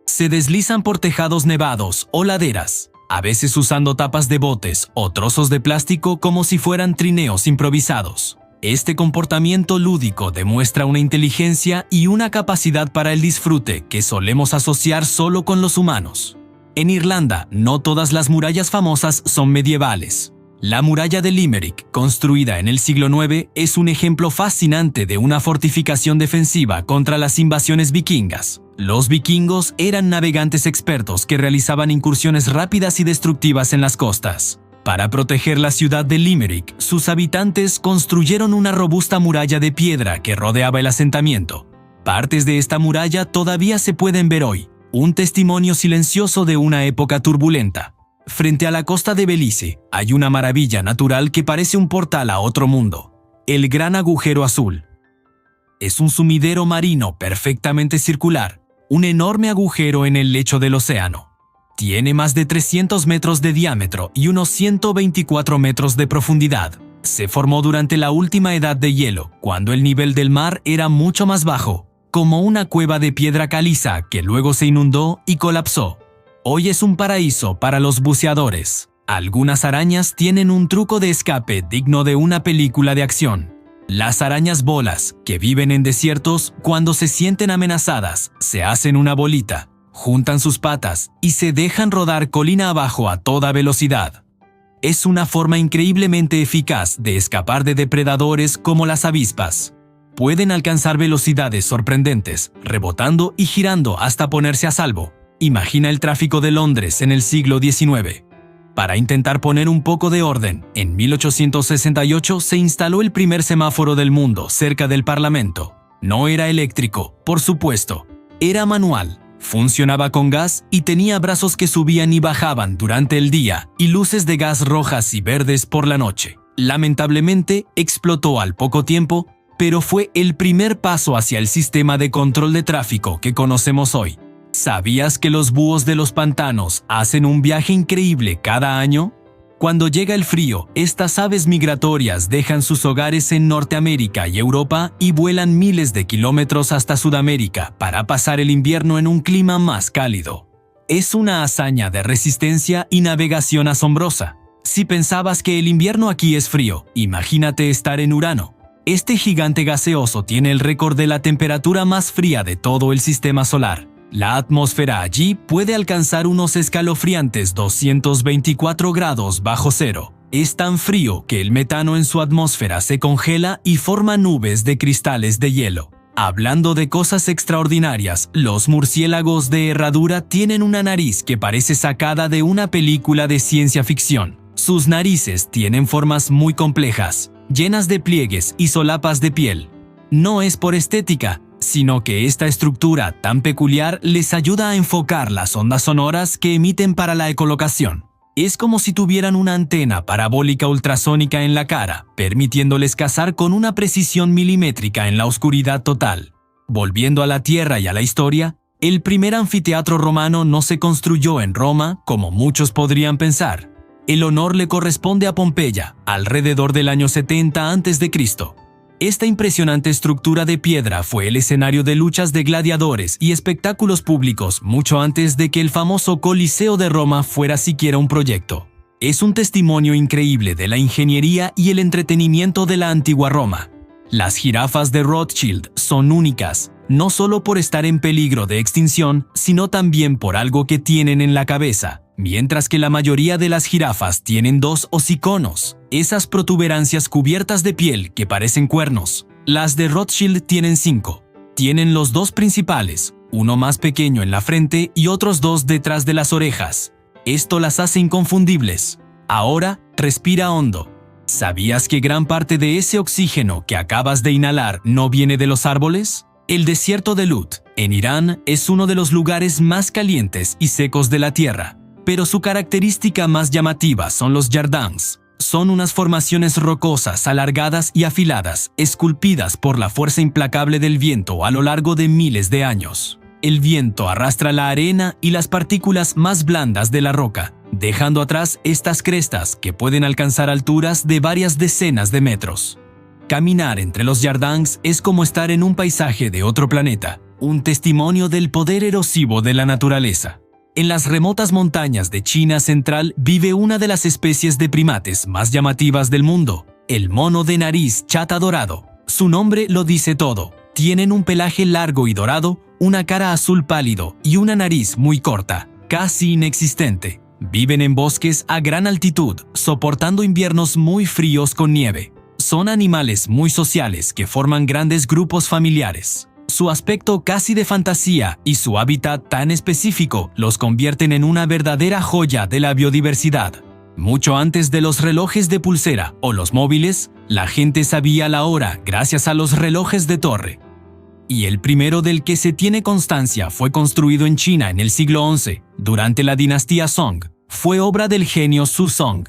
Se deslizan por tejados nevados o laderas, a veces usando tapas de botes o trozos de plástico como si fueran trineos improvisados. Este comportamiento lúdico demuestra una inteligencia y una capacidad para el disfrute que solemos asociar solo con los humanos. En Irlanda, no todas las murallas famosas son medievales. La muralla de Limerick, construida en el siglo IX, es un ejemplo fascinante de una fortificación defensiva contra las invasiones vikingas. Los vikingos eran navegantes expertos que realizaban incursiones rápidas y destructivas en las costas. Para proteger la ciudad de Limerick, sus habitantes construyeron una robusta muralla de piedra que rodeaba el asentamiento. Partes de esta muralla todavía se pueden ver hoy. Un testimonio silencioso de una época turbulenta. Frente a la costa de Belice, hay una maravilla natural que parece un portal a otro mundo. El Gran Agujero Azul. Es un sumidero marino perfectamente circular, un enorme agujero en el lecho del océano. Tiene más de 300 metros de diámetro y unos 124 metros de profundidad. Se formó durante la última edad de hielo, cuando el nivel del mar era mucho más bajo, como una cueva de piedra caliza que luego se inundó y colapsó. Hoy es un paraíso para los buceadores. Algunas arañas tienen un truco de escape digno de una película de acción. Las arañas bolas, que viven en desiertos, cuando se sienten amenazadas, se hacen una bolita, juntan sus patas y se dejan rodar colina abajo a toda velocidad. Es una forma increíblemente eficaz de escapar de depredadores como las avispas. Pueden alcanzar velocidades sorprendentes, rebotando y girando hasta ponerse a salvo. Imagina el tráfico de Londres en el siglo XIX. Para intentar poner un poco de orden, en 1868 se instaló el primer semáforo del mundo cerca del Parlamento. No era eléctrico, por supuesto. Era manual, funcionaba con gas y tenía brazos que subían y bajaban durante el día y luces de gas rojas y verdes por la noche. Lamentablemente, explotó al poco tiempo, pero fue el primer paso hacia el sistema de control de tráfico que conocemos hoy. ¿Sabías que los búhos de los pantanos hacen un viaje increíble cada año? Cuando llega el frío, estas aves migratorias dejan sus hogares en Norteamérica y Europa y vuelan miles de kilómetros hasta Sudamérica para pasar el invierno en un clima más cálido. Es una hazaña de resistencia y navegación asombrosa. Si pensabas que el invierno aquí es frío, imagínate estar en Urano. Este gigante gaseoso tiene el récord de la temperatura más fría de todo el sistema solar. La atmósfera allí puede alcanzar unos escalofriantes 224 grados bajo cero. Es tan frío que el metano en su atmósfera se congela y forma nubes de cristales de hielo. Hablando de cosas extraordinarias, los murciélagos de herradura tienen una nariz que parece sacada de una película de ciencia ficción. Sus narices tienen formas muy complejas, llenas de pliegues y solapas de piel. No es por estética, sino que esta estructura tan peculiar les ayuda a enfocar las ondas sonoras que emiten para la ecolocación. Es como si tuvieran una antena parabólica ultrasónica en la cara, permitiéndoles cazar con una precisión milimétrica en la oscuridad total. Volviendo a la Tierra y a la historia, el primer anfiteatro romano no se construyó en Roma, como muchos podrían pensar. El honor le corresponde a Pompeya, alrededor del año 70 a.C. Esta impresionante estructura de piedra fue el escenario de luchas de gladiadores y espectáculos públicos mucho antes de que el famoso Coliseo de Roma fuera siquiera un proyecto. Es un testimonio increíble de la ingeniería y el entretenimiento de la antigua Roma. Las jirafas de Rothschild son únicas, no solo por estar en peligro de extinción, sino también por algo que tienen en la cabeza. Mientras que la mayoría de las jirafas tienen dos hociconos, esas protuberancias cubiertas de piel que parecen cuernos. Las de Rothschild tienen 5. Tienen los dos principales, uno más pequeño en la frente y otros dos detrás de las orejas. Esto las hace inconfundibles. Ahora, respira hondo. ¿Sabías que gran parte de ese oxígeno que acabas de inhalar no viene de los árboles? El desierto de Lut, en Irán, es uno de los lugares más calientes y secos de la Tierra. Pero su característica más llamativa son los yardans. Son unas formaciones rocosas, alargadas y afiladas, esculpidas por la fuerza implacable del viento a lo largo de miles de años. El viento arrastra la arena y las partículas más blandas de la roca, dejando atrás estas crestas que pueden alcanzar alturas de varias decenas de metros. Caminar entre los yardans es como estar en un paisaje de otro planeta, un testimonio del poder erosivo de la naturaleza. En las remotas montañas de China central vive una de las especies de primates más llamativas del mundo, el mono de nariz chata dorado. Su nombre lo dice todo. Tienen un pelaje largo y dorado, una cara azul pálido y una nariz muy corta, casi inexistente. Viven en bosques a gran altitud, soportando inviernos muy fríos con nieve. Son animales muy sociales que forman grandes grupos familiares. Su aspecto casi de fantasía y su hábitat tan específico los convierten en una verdadera joya de la biodiversidad. Mucho antes de los relojes de pulsera o los móviles, la gente sabía la hora gracias a los relojes de torre. Y el primero del que se tiene constancia fue construido en China en el siglo XI, durante la dinastía Song. Fue obra del genio Su Song.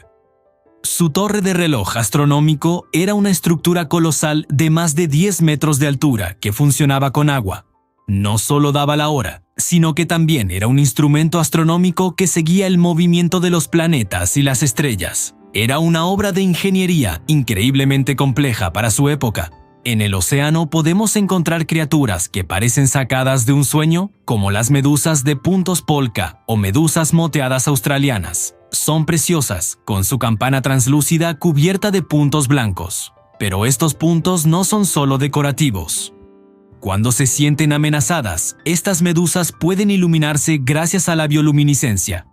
Su torre de reloj astronómico era una estructura colosal de más de 10 metros de altura que funcionaba con agua. No solo daba la hora, sino que también era un instrumento astronómico que seguía el movimiento de los planetas y las estrellas. Era una obra de ingeniería increíblemente compleja para su época. En el océano podemos encontrar criaturas que parecen sacadas de un sueño, como las medusas de puntos polka o medusas moteadas australianas. Son preciosas, con su campana translúcida cubierta de puntos blancos. Pero estos puntos no son solo decorativos. Cuando se sienten amenazadas, estas medusas pueden iluminarse gracias a la bioluminiscencia.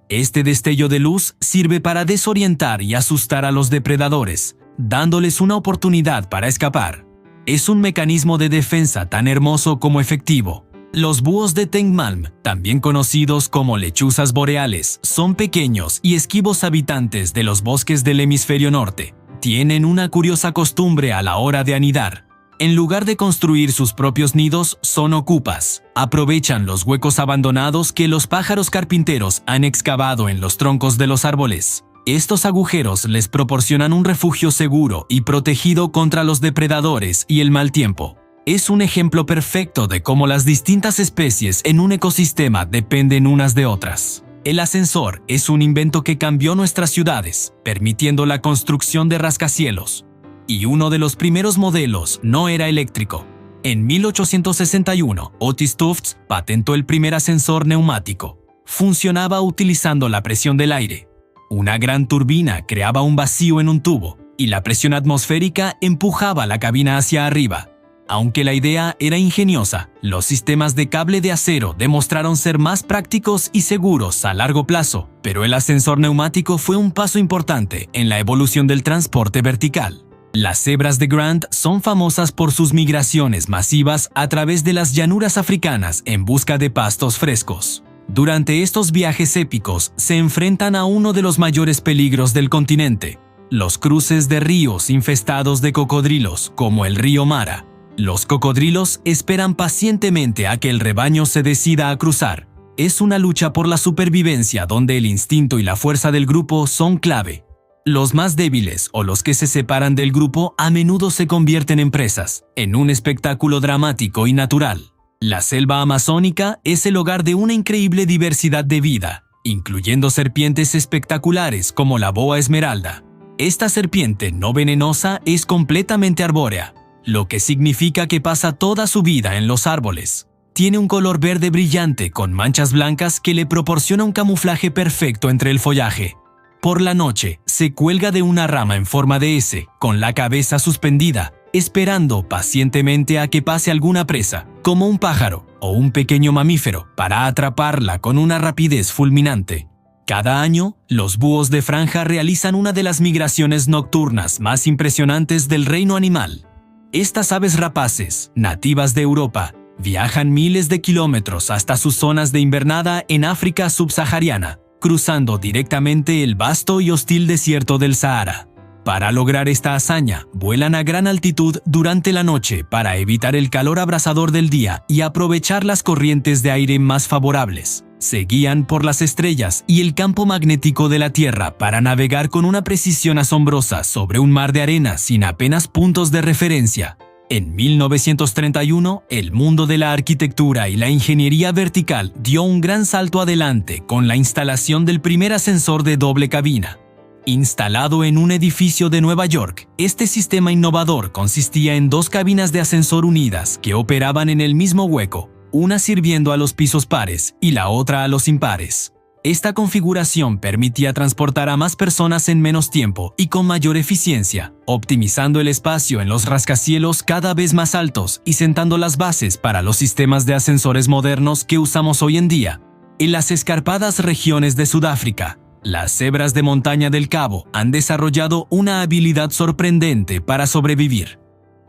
Este destello de luz sirve para desorientar y asustar a los depredadores, dándoles una oportunidad para escapar. Es un mecanismo de defensa tan hermoso como efectivo. Los búhos de Tengmalm, también conocidos como lechuzas boreales, son pequeños y esquivos habitantes de los bosques del hemisferio norte. Tienen una curiosa costumbre a la hora de anidar. En lugar de construir sus propios nidos, son ocupas. Aprovechan los huecos abandonados que los pájaros carpinteros han excavado en los troncos de los árboles. Estos agujeros les proporcionan un refugio seguro y protegido contra los depredadores y el mal tiempo. Es un ejemplo perfecto de cómo las distintas especies en un ecosistema dependen unas de otras. El ascensor es un invento que cambió nuestras ciudades, permitiendo la construcción de rascacielos. Y uno de los primeros modelos no era eléctrico. En 1861, Otis Tufts patentó el primer ascensor neumático. Funcionaba utilizando la presión del aire. Una gran turbina creaba un vacío en un tubo, y la presión atmosférica empujaba la cabina hacia arriba. Aunque la idea era ingeniosa, los sistemas de cable de acero demostraron ser más prácticos y seguros a largo plazo, pero el ascensor neumático fue un paso importante en la evolución del transporte vertical. Las cebras de Grant son famosas por sus migraciones masivas a través de las llanuras africanas en busca de pastos frescos. Durante estos viajes épicos se enfrentan a uno de los mayores peligros del continente, los cruces de ríos infestados de cocodrilos, como el río Mara. Los cocodrilos esperan pacientemente a que el rebaño se decida a cruzar. Es una lucha por la supervivencia donde el instinto y la fuerza del grupo son clave. Los más débiles o los que se separan del grupo a menudo se convierten en presas, en un espectáculo dramático y natural. La selva amazónica es el hogar de una increíble diversidad de vida, incluyendo serpientes espectaculares como la boa esmeralda. Esta serpiente no venenosa es completamente arbórea, lo que significa que pasa toda su vida en los árboles. Tiene un color verde brillante con manchas blancas que le proporciona un camuflaje perfecto entre el follaje. Por la noche, se cuelga de una rama en forma de S, con la cabeza suspendida, esperando pacientemente a que pase alguna presa, como un pájaro o un pequeño mamífero, para atraparla con una rapidez fulminante. Cada año, los búhos de franja realizan una de las migraciones nocturnas más impresionantes del reino animal. Estas aves rapaces, nativas de Europa, viajan miles de kilómetros hasta sus zonas de invernada en África subsahariana, cruzando directamente el vasto y hostil desierto del Sahara. Para lograr esta hazaña, vuelan a gran altitud durante la noche para evitar el calor abrasador del día y aprovechar las corrientes de aire más favorables. Se guían por las estrellas y el campo magnético de la Tierra para navegar con una precisión asombrosa sobre un mar de arena sin apenas puntos de referencia. En 1931, el mundo de la arquitectura y la ingeniería vertical dio un gran salto adelante con la instalación del primer ascensor de doble cabina. Instalado en un edificio de Nueva York, este sistema innovador consistía en dos cabinas de ascensor unidas que operaban en el mismo hueco, una sirviendo a los pisos pares y la otra a los impares. Esta configuración permitía transportar a más personas en menos tiempo y con mayor eficiencia, optimizando el espacio en los rascacielos cada vez más altos y sentando las bases para los sistemas de ascensores modernos que usamos hoy en día. En las escarpadas regiones de Sudáfrica, las cebras de montaña del Cabo han desarrollado una habilidad sorprendente para sobrevivir.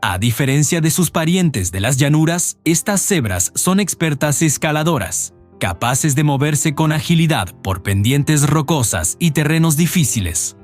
A diferencia de sus parientes de las llanuras, estas cebras son expertas escaladoras, capaces de moverse con agilidad por pendientes rocosas y terrenos difíciles.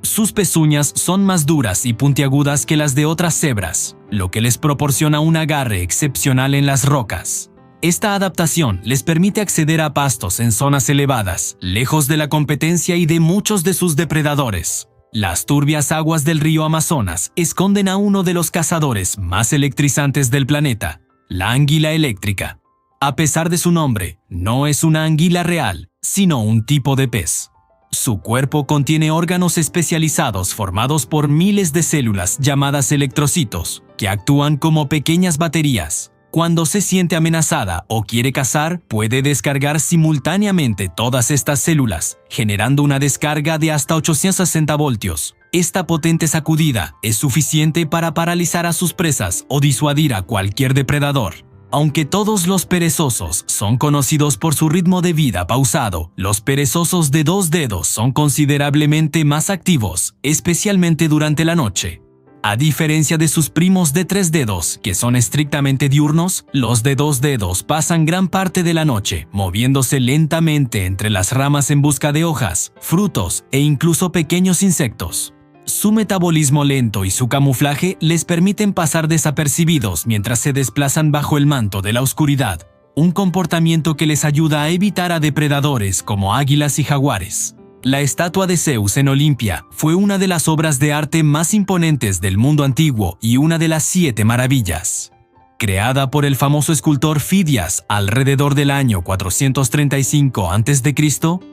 Sus pezuñas son más duras y puntiagudas que las de otras cebras, lo que les proporciona un agarre excepcional en las rocas. Esta adaptación les permite acceder a pastos en zonas elevadas, lejos de la competencia y de muchos de sus depredadores. Las turbias aguas del río Amazonas esconden a uno de los cazadores más electrizantes del planeta, la anguila eléctrica. A pesar de su nombre, no es una anguila real, sino un tipo de pez. Su cuerpo contiene órganos especializados formados por miles de células llamadas electrocitos, que actúan como pequeñas baterías. Cuando se siente amenazada o quiere cazar, puede descargar simultáneamente todas estas células, generando una descarga de hasta 860 voltios. Esta potente sacudida es suficiente para paralizar a sus presas o disuadir a cualquier depredador. Aunque todos los perezosos son conocidos por su ritmo de vida pausado, los perezosos de 2 dedos son considerablemente más activos, especialmente durante la noche. A diferencia de sus primos de 3 dedos, que son estrictamente diurnos, los de 2 dedos pasan gran parte de la noche moviéndose lentamente entre las ramas en busca de hojas, frutos e incluso pequeños insectos. Su metabolismo lento y su camuflaje les permiten pasar desapercibidos mientras se desplazan bajo el manto de la oscuridad, un comportamiento que les ayuda a evitar a depredadores como águilas y jaguares. La estatua de Zeus en Olimpia fue una de las obras de arte más imponentes del mundo antiguo y una de las 7 maravillas. Creada por el famoso escultor Fidias alrededor del año 435 a.C.,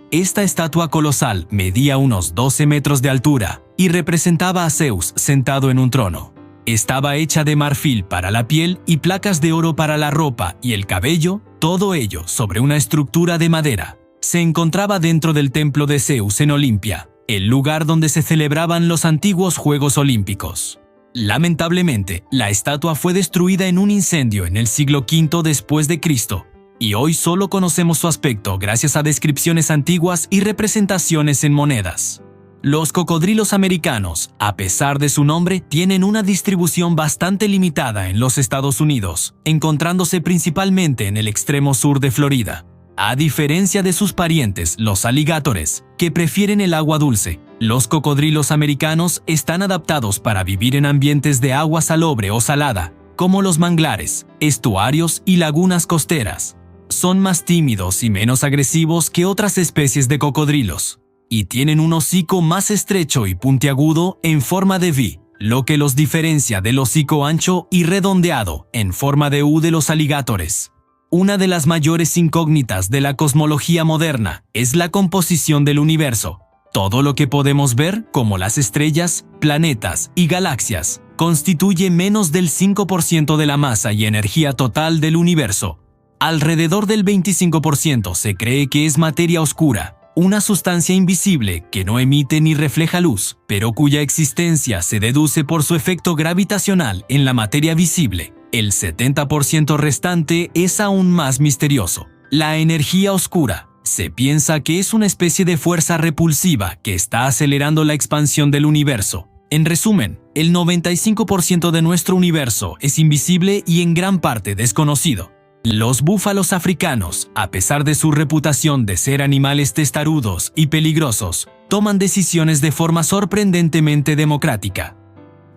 esta estatua colosal medía unos 12 metros de altura y representaba a Zeus sentado en un trono. Estaba hecha de marfil para la piel y placas de oro para la ropa y el cabello, todo ello sobre una estructura de madera. Se encontraba dentro del templo de Zeus en Olimpia, el lugar donde se celebraban los antiguos Juegos Olímpicos. Lamentablemente, la estatua fue destruida en un incendio en el siglo V después de Cristo, y hoy solo conocemos su aspecto gracias a descripciones antiguas y representaciones en monedas. Los cocodrilos americanos, a pesar de su nombre, tienen una distribución bastante limitada en los Estados Unidos, encontrándose principalmente en el extremo sur de Florida. A diferencia de sus parientes, los alligatores, que prefieren el agua dulce, los cocodrilos americanos están adaptados para vivir en ambientes de agua salobre o salada, como los manglares, estuarios y lagunas costeras. Son más tímidos y menos agresivos que otras especies de cocodrilos, y tienen un hocico más estrecho y puntiagudo en forma de V, lo que los diferencia del hocico ancho y redondeado en forma de U de los alligatores. Una de las mayores incógnitas de la cosmología moderna es la composición del universo. Todo lo que podemos ver, como las estrellas, planetas y galaxias, constituye menos del 5% de la masa y energía total del universo. Alrededor del 25% se cree que es materia oscura, una sustancia invisible que no emite ni refleja luz, pero cuya existencia se deduce por su efecto gravitacional en la materia visible. El 70% restante es aún más misterioso. La energía oscura. Se piensa que es una especie de fuerza repulsiva que está acelerando la expansión del universo. En resumen, el 95% de nuestro universo es invisible y en gran parte desconocido. Los búfalos africanos, a pesar de su reputación de ser animales testarudos y peligrosos, toman decisiones de forma sorprendentemente democrática.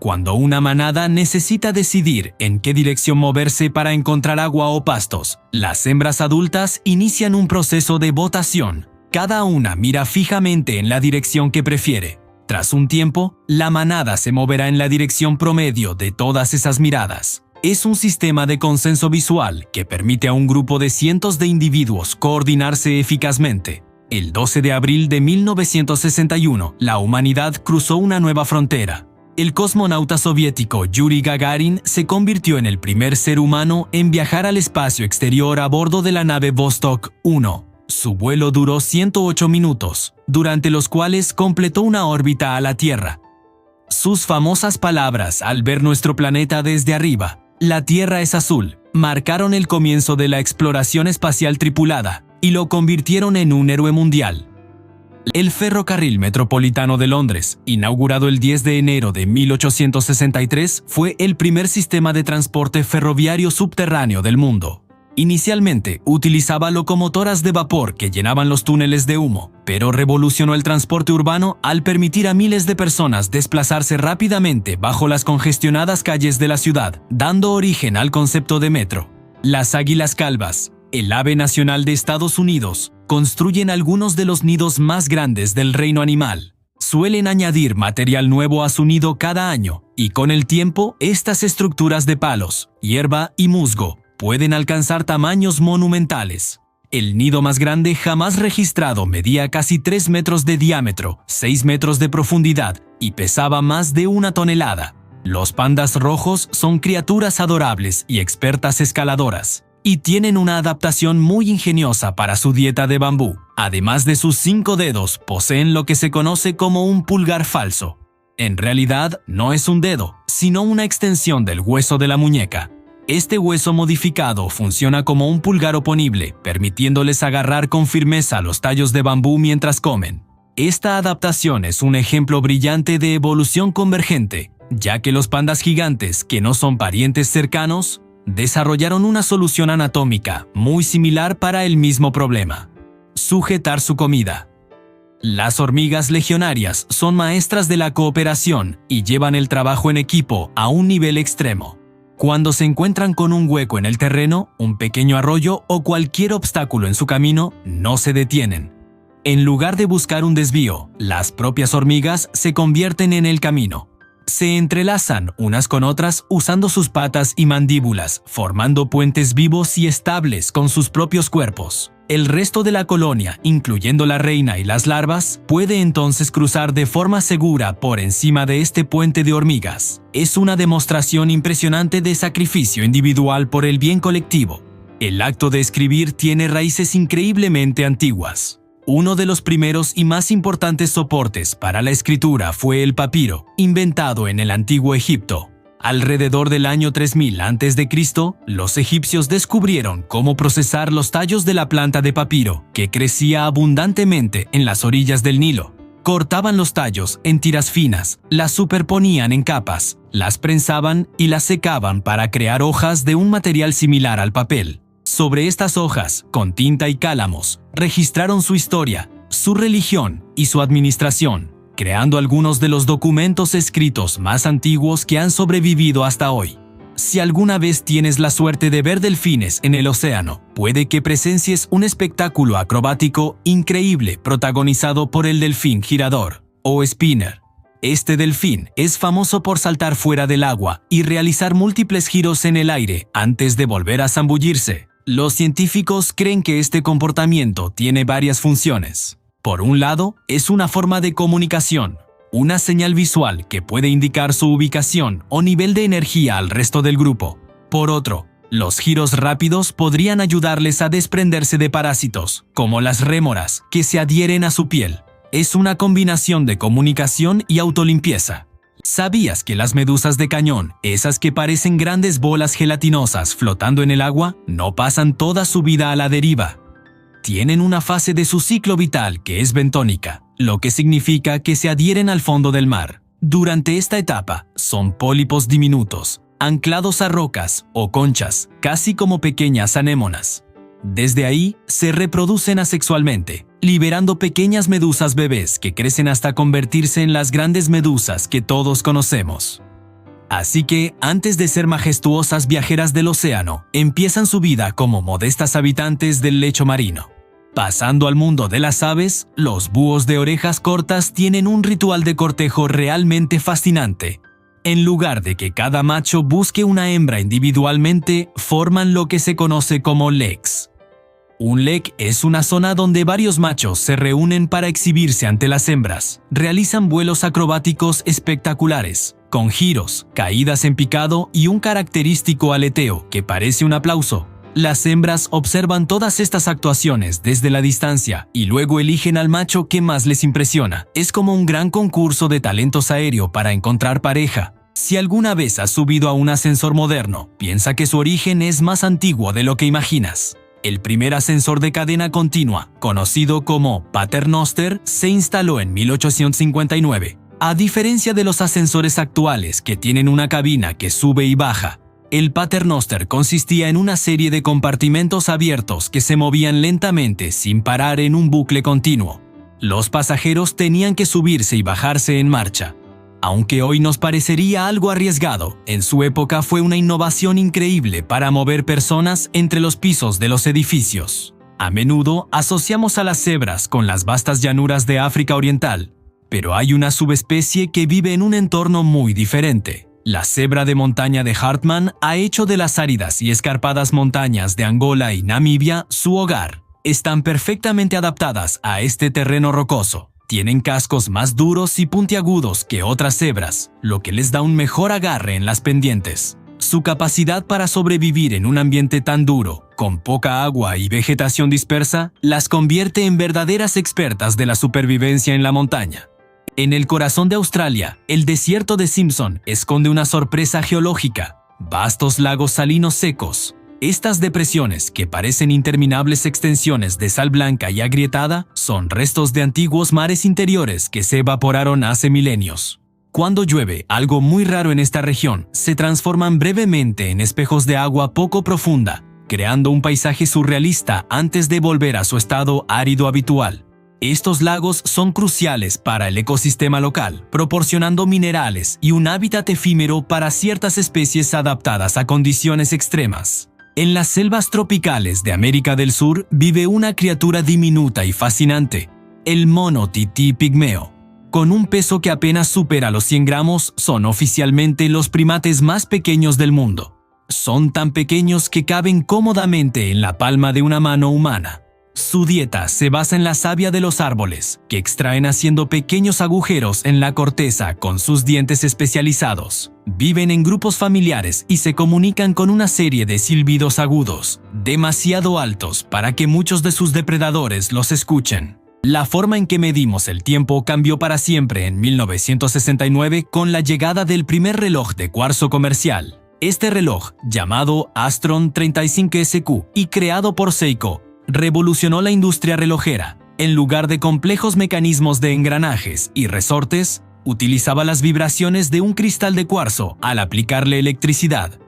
Cuando una manada necesita decidir en qué dirección moverse para encontrar agua o pastos, las hembras adultas inician un proceso de votación. Cada una mira fijamente en la dirección que prefiere. Tras un tiempo, la manada se moverá en la dirección promedio de todas esas miradas. Es un sistema de consenso visual que permite a un grupo de cientos de individuos coordinarse eficazmente. El 12 de abril de 1961, la humanidad cruzó una nueva frontera. El cosmonauta soviético Yuri Gagarin se convirtió en el primer ser humano en viajar al espacio exterior a bordo de la nave Vostok 1. Su vuelo duró 108 minutos, durante los cuales completó una órbita a la Tierra. Sus famosas palabras al ver nuestro planeta desde arriba, "La Tierra es azul", marcaron el comienzo de la exploración espacial tripulada y lo convirtieron en un héroe mundial. El Ferrocarril Metropolitano de Londres, inaugurado el 10 de enero de 1863, fue el primer sistema de transporte ferroviario subterráneo del mundo. Inicialmente, utilizaba locomotoras de vapor que llenaban los túneles de humo, pero revolucionó el transporte urbano al permitir a miles de personas desplazarse rápidamente bajo las congestionadas calles de la ciudad, dando origen al concepto de metro. Las águilas calvas, el ave nacional de Estados Unidos, construyen algunos de los nidos más grandes del reino animal. Suelen añadir material nuevo a su nido cada año, y con el tiempo, estas estructuras de palos, hierba y musgo pueden alcanzar tamaños monumentales. El nido más grande jamás registrado medía casi 3 metros de diámetro, 6 metros de profundidad y pesaba más de 1 tonelada. Los pandas rojos son criaturas adorables y expertas escaladoras, y tienen una adaptación muy ingeniosa para su dieta de bambú. Además de sus 5 dedos, poseen lo que se conoce como un pulgar falso. En realidad, no es un dedo, sino una extensión del hueso de la muñeca. Este hueso modificado funciona como un pulgar oponible, permitiéndoles agarrar con firmeza los tallos de bambú mientras comen. Esta adaptación es un ejemplo brillante de evolución convergente, ya que los pandas gigantes, que no son parientes cercanos, desarrollaron una solución anatómica muy similar para el mismo problema: sujetar su comida. Las hormigas legionarias son maestras de la cooperación y llevan el trabajo en equipo a un nivel extremo. Cuando se encuentran con un hueco en el terreno, un pequeño arroyo o cualquier obstáculo en su camino, no se detienen. En lugar de buscar un desvío, las propias hormigas se convierten en el camino. Se entrelazan unas con otras usando sus patas y mandíbulas, formando puentes vivos y estables con sus propios cuerpos. El resto de la colonia, incluyendo la reina y las larvas, puede entonces cruzar de forma segura por encima de este puente de hormigas. Es una demostración impresionante de sacrificio individual por el bien colectivo. El acto de escribir tiene raíces increíblemente antiguas. Uno de los primeros y más importantes soportes para la escritura fue el papiro, inventado en el antiguo Egipto. Alrededor del año 3000 a.C., los egipcios descubrieron cómo procesar los tallos de la planta de papiro, que crecía abundantemente en las orillas del Nilo. Cortaban los tallos en tiras finas, las superponían en capas, las prensaban y las secaban para crear hojas de un material similar al papel. Sobre estas hojas, con tinta y cálamos, registraron su historia, su religión y su administración, creando algunos de los documentos escritos más antiguos que han sobrevivido hasta hoy. Si alguna vez tienes la suerte de ver delfines en el océano, puede que presencies un espectáculo acrobático increíble protagonizado por el delfín girador, o spinner. Este delfín es famoso por saltar fuera del agua y realizar múltiples giros en el aire antes de volver a zambullirse. Los científicos creen que este comportamiento tiene varias funciones. Por un lado, es una forma de comunicación, una señal visual que puede indicar su ubicación o nivel de energía al resto del grupo. Por otro, los giros rápidos podrían ayudarles a desprenderse de parásitos, como las rémoras, que se adhieren a su piel. Es una combinación de comunicación y autolimpieza. ¿Sabías que las medusas de cañón, esas que parecen grandes bolas gelatinosas flotando en el agua, no pasan toda su vida a la deriva? Tienen una fase de su ciclo vital que es bentónica, lo que significa que se adhieren al fondo del mar. Durante esta etapa, son pólipos diminutos, anclados a rocas o conchas, casi como pequeñas anémonas. Desde ahí, se reproducen asexualmente, liberando pequeñas medusas bebés que crecen hasta convertirse en las grandes medusas que todos conocemos. Así que, antes de ser majestuosas viajeras del océano, empiezan su vida como modestas habitantes del lecho marino. Pasando al mundo de las aves, los búhos de orejas cortas tienen un ritual de cortejo realmente fascinante. En lugar de que cada macho busque una hembra individualmente, forman lo que se conoce como leks. Un lek es una zona donde varios machos se reúnen para exhibirse ante las hembras. Realizan vuelos acrobáticos espectaculares, con giros, caídas en picado y un característico aleteo que parece un aplauso. Las hembras observan todas estas actuaciones desde la distancia y luego eligen al macho que más les impresiona. Es como un gran concurso de talentos aéreo para encontrar pareja. Si alguna vez has subido a un ascensor moderno, piensa que su origen es más antiguo de lo que imaginas. El primer ascensor de cadena continua, conocido como Paternoster, se instaló en 1859. A diferencia de los ascensores actuales que tienen una cabina que sube y baja, el Paternoster consistía en una serie de compartimentos abiertos que se movían lentamente sin parar en un bucle continuo. Los pasajeros tenían que subirse y bajarse en marcha. Aunque hoy nos parecería algo arriesgado, en su época fue una innovación increíble para mover personas entre los pisos de los edificios. A menudo asociamos a las cebras con las vastas llanuras de África Oriental, pero hay una subespecie que vive en un entorno muy diferente. La cebra de montaña de Hartmann ha hecho de las áridas y escarpadas montañas de Angola y Namibia su hogar. Están perfectamente adaptadas a este terreno rocoso. Tienen cascos más duros y puntiagudos que otras cebras, lo que les da un mejor agarre en las pendientes. Su capacidad para sobrevivir en un ambiente tan duro, con poca agua y vegetación dispersa, las convierte en verdaderas expertas de la supervivencia en la montaña. En el corazón de Australia, el desierto de Simpson esconde una sorpresa geológica: vastos lagos salinos secos. Estas depresiones, que parecen interminables extensiones de sal blanca y agrietada, son restos de antiguos mares interiores que se evaporaron hace milenios. Cuando llueve, algo muy raro en esta región, se transforman brevemente en espejos de agua poco profunda, creando un paisaje surrealista antes de volver a su estado árido habitual. Estos lagos son cruciales para el ecosistema local, proporcionando minerales y un hábitat efímero para ciertas especies adaptadas a condiciones extremas. En las selvas tropicales de América del Sur vive una criatura diminuta y fascinante, el mono tití pigmeo. Con un peso que apenas supera los 100 gramos, son oficialmente los primates más pequeños del mundo. Son tan pequeños que caben cómodamente en la palma de una mano humana. Su dieta se basa en la savia de los árboles, que extraen haciendo pequeños agujeros en la corteza con sus dientes especializados. Viven en grupos familiares y se comunican con una serie de silbidos agudos, demasiado altos para que muchos de sus depredadores los escuchen. La forma en que medimos el tiempo cambió para siempre en 1969 con la llegada del primer reloj de cuarzo comercial. Este reloj, llamado Astron 35SQ y creado por Seiko, revolucionó la industria relojera. En lugar de complejos mecanismos de engranajes y resortes, utilizaba las vibraciones de un cristal de cuarzo al aplicarle electricidad.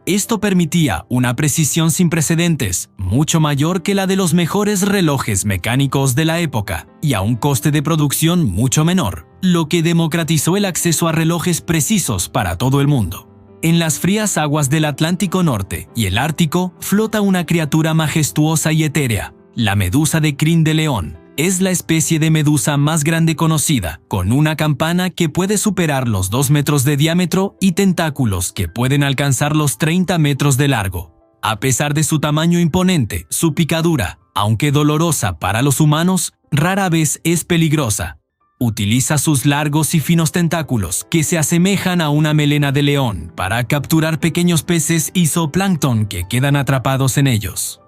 Esto permitía una precisión sin precedentes, mucho mayor que la de los mejores relojes mecánicos de la época, y a un coste de producción mucho menor, lo que democratizó el acceso a relojes precisos para todo el mundo. En las frías aguas del Atlántico Norte y el Ártico flota una criatura majestuosa y etérea, la medusa de crin de león. Es la especie de medusa más grande conocida, con una campana que puede superar los 2 metros de diámetro y tentáculos que pueden alcanzar los 30 metros de largo. A pesar de su tamaño imponente, su picadura, aunque dolorosa para los humanos, rara vez es peligrosa. Utiliza sus largos y finos tentáculos, que se asemejan a una melena de león, para capturar pequeños peces y zooplancton que quedan atrapados en ellos.